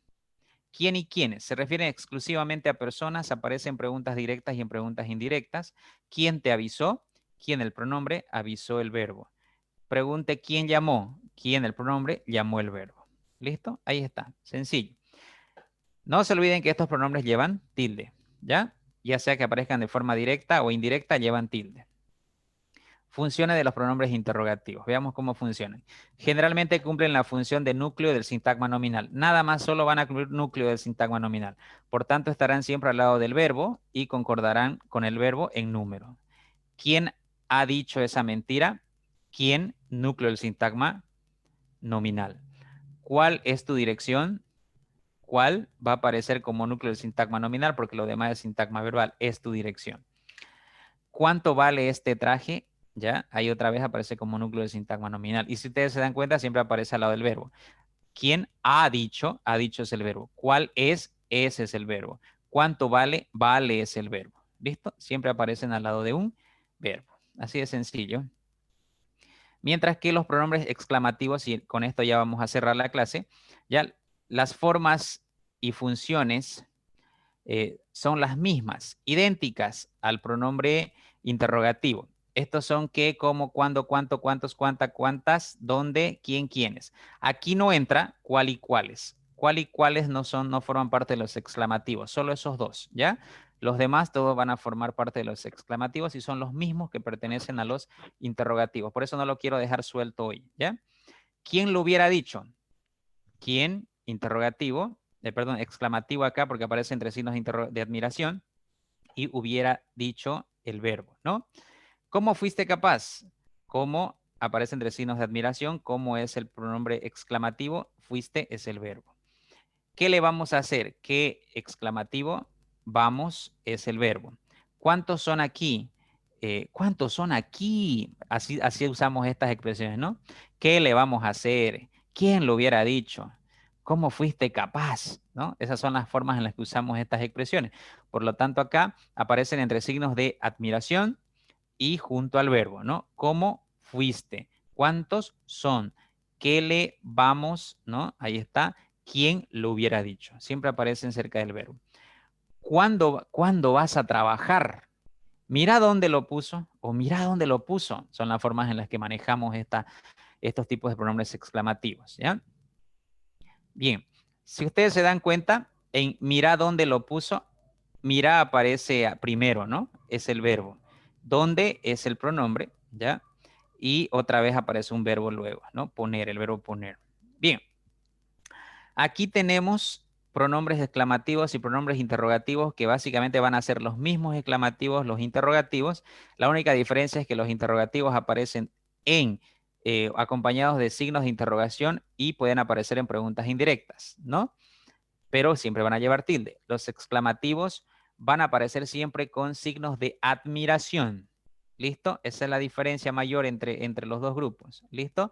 ¿Quién y quiénes? Se refieren exclusivamente a personas, aparecen preguntas directas y en preguntas indirectas. ¿Quién te avisó? ¿Quién el pronombre? Avisó el verbo. Pregunte ¿quién llamó? quién el pronombre llamó el verbo. ¿Listo? Ahí está, sencillo. No se olviden que estos pronombres llevan tilde, ¿ya? Ya sea que aparezcan de forma directa o indirecta, llevan tilde. Funciones de los pronombres interrogativos. Veamos cómo funcionan. Generalmente cumplen la función de núcleo del sintagma nominal. Nada más solo van a cumplir núcleo del sintagma nominal. Por tanto, estarán siempre al lado del verbo y concordarán con el verbo en número. ¿Quién ha dicho esa mentira? ¿Quién? Núcleo del sintagma nominal. ¿Cuál es tu dirección? ¿Cuál? Va a aparecer como núcleo del sintagma nominal porque lo demás es sintagma verbal. Es tu dirección. ¿Cuánto vale este traje? ¿Ya? Ahí otra vez aparece como núcleo del sintagma nominal. Y si ustedes se dan cuenta, siempre aparece al lado del verbo. ¿Quién ha dicho? Ha dicho es el verbo. ¿Cuál es? Ese es el verbo. ¿Cuánto vale? Vale es el verbo. ¿Listo? Siempre aparecen al lado de un verbo. Así de sencillo. Mientras que los pronombres exclamativos, y con esto ya vamos a cerrar la clase, ya las formas y funciones son las mismas, idénticas al pronombre interrogativo. Estos son qué, cómo, cuándo, cuánto, cuántos, cuánta, cuántas, dónde, quién, quiénes. Aquí no entra cuál y cuáles. Cuál y cuáles no forman parte de los exclamativos, solo esos dos, ¿ya? Los demás todos van a formar parte de los exclamativos y son los mismos que pertenecen a los interrogativos. Por eso no lo quiero dejar suelto hoy, ¿ya? ¿Quién lo hubiera dicho? ¿Quién? Interrogativo, perdón, exclamativo acá porque aparece entre signos de admiración y hubiera dicho el verbo, ¿no? ¿Cómo fuiste capaz? ¿Cómo aparece entre signos de admiración? ¿Cómo es el pronombre exclamativo? Fuiste es el verbo. ¿Qué le vamos a hacer? ¿Qué exclamativo? Vamos es el verbo. ¿Cuántos son aquí? ¿Cuántos son aquí? Así usamos estas expresiones, ¿no? ¿Qué le vamos a hacer? ¿Quién lo hubiera dicho? ¿Cómo fuiste capaz? ¿No? Esas son las formas en las que usamos estas expresiones. Por lo tanto, acá aparecen entre signos de admiración y junto al verbo, ¿no? ¿Cómo fuiste? ¿Cuántos son? ¿Qué le vamos? ¿No? Ahí está. ¿Quién lo hubiera dicho? Siempre aparecen cerca del verbo. ¿Cuándo vas a trabajar? Mira dónde lo puso o mira dónde lo puso. Son las formas en las que manejamos estos tipos de pronombres exclamativos, ¿ya? Bien, si ustedes se dan cuenta, en mira dónde lo puso, mira aparece primero, ¿no? Es el verbo. Dónde es el pronombre, ¿ya? Y otra vez aparece un verbo luego, ¿no? Poner, el verbo poner. Bien. Aquí tenemos pronombres exclamativos y pronombres interrogativos que básicamente van a ser los mismos exclamativos, los interrogativos. La única diferencia es que los interrogativos aparecen acompañados de signos de interrogación y pueden aparecer en preguntas indirectas, ¿no? Pero siempre van a llevar tilde. Los exclamativos van a aparecer siempre con signos de admiración. ¿Listo? Esa es la diferencia mayor entre los dos grupos. ¿Listo?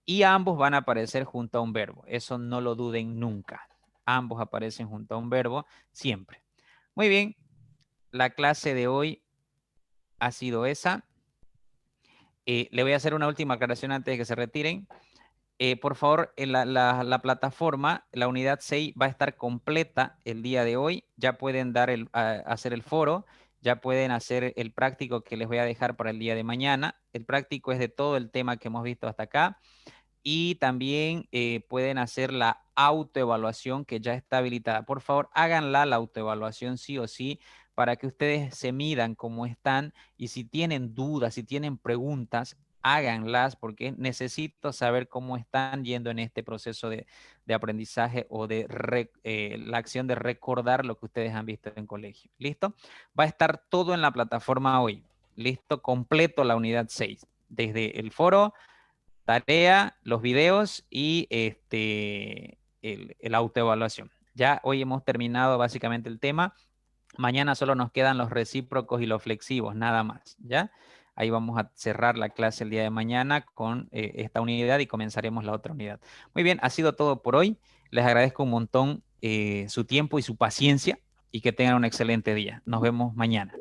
Y ambos van a aparecer junto a un verbo. Eso no lo duden nunca. Ambos aparecen junto a un verbo siempre. Muy bien. La clase de hoy ha sido esa. Le voy a hacer una última aclaración antes de que se retiren. Por favor, la plataforma, la unidad 6 va a estar completa el día de hoy. Ya pueden hacer el foro, ya pueden hacer el práctico que les voy a dejar para el día de mañana. El práctico es de todo el tema que hemos visto hasta acá. Y también pueden hacer la autoevaluación que ya está habilitada. Por favor, háganla, la autoevaluación sí o sí, para que ustedes se midan cómo están y si tienen dudas, si tienen preguntas, háganlas porque necesito saber cómo están yendo en este proceso de aprendizaje o de la acción de recordar lo que ustedes han visto en colegio. ¿Listo? Va a estar todo en la plataforma hoy. ¿Listo? Completo la unidad 6. Desde el foro, tarea, los videos y el autoevaluación. Ya hoy hemos terminado básicamente el tema. Mañana solo nos quedan los recíprocos y los flexivos, nada más, ¿ya? Ahí vamos a cerrar la clase el día de mañana con esta unidad y comenzaremos la otra unidad. Muy bien, ha sido todo por hoy. Les agradezco un montón su tiempo y su paciencia y que tengan un excelente día. Nos vemos mañana.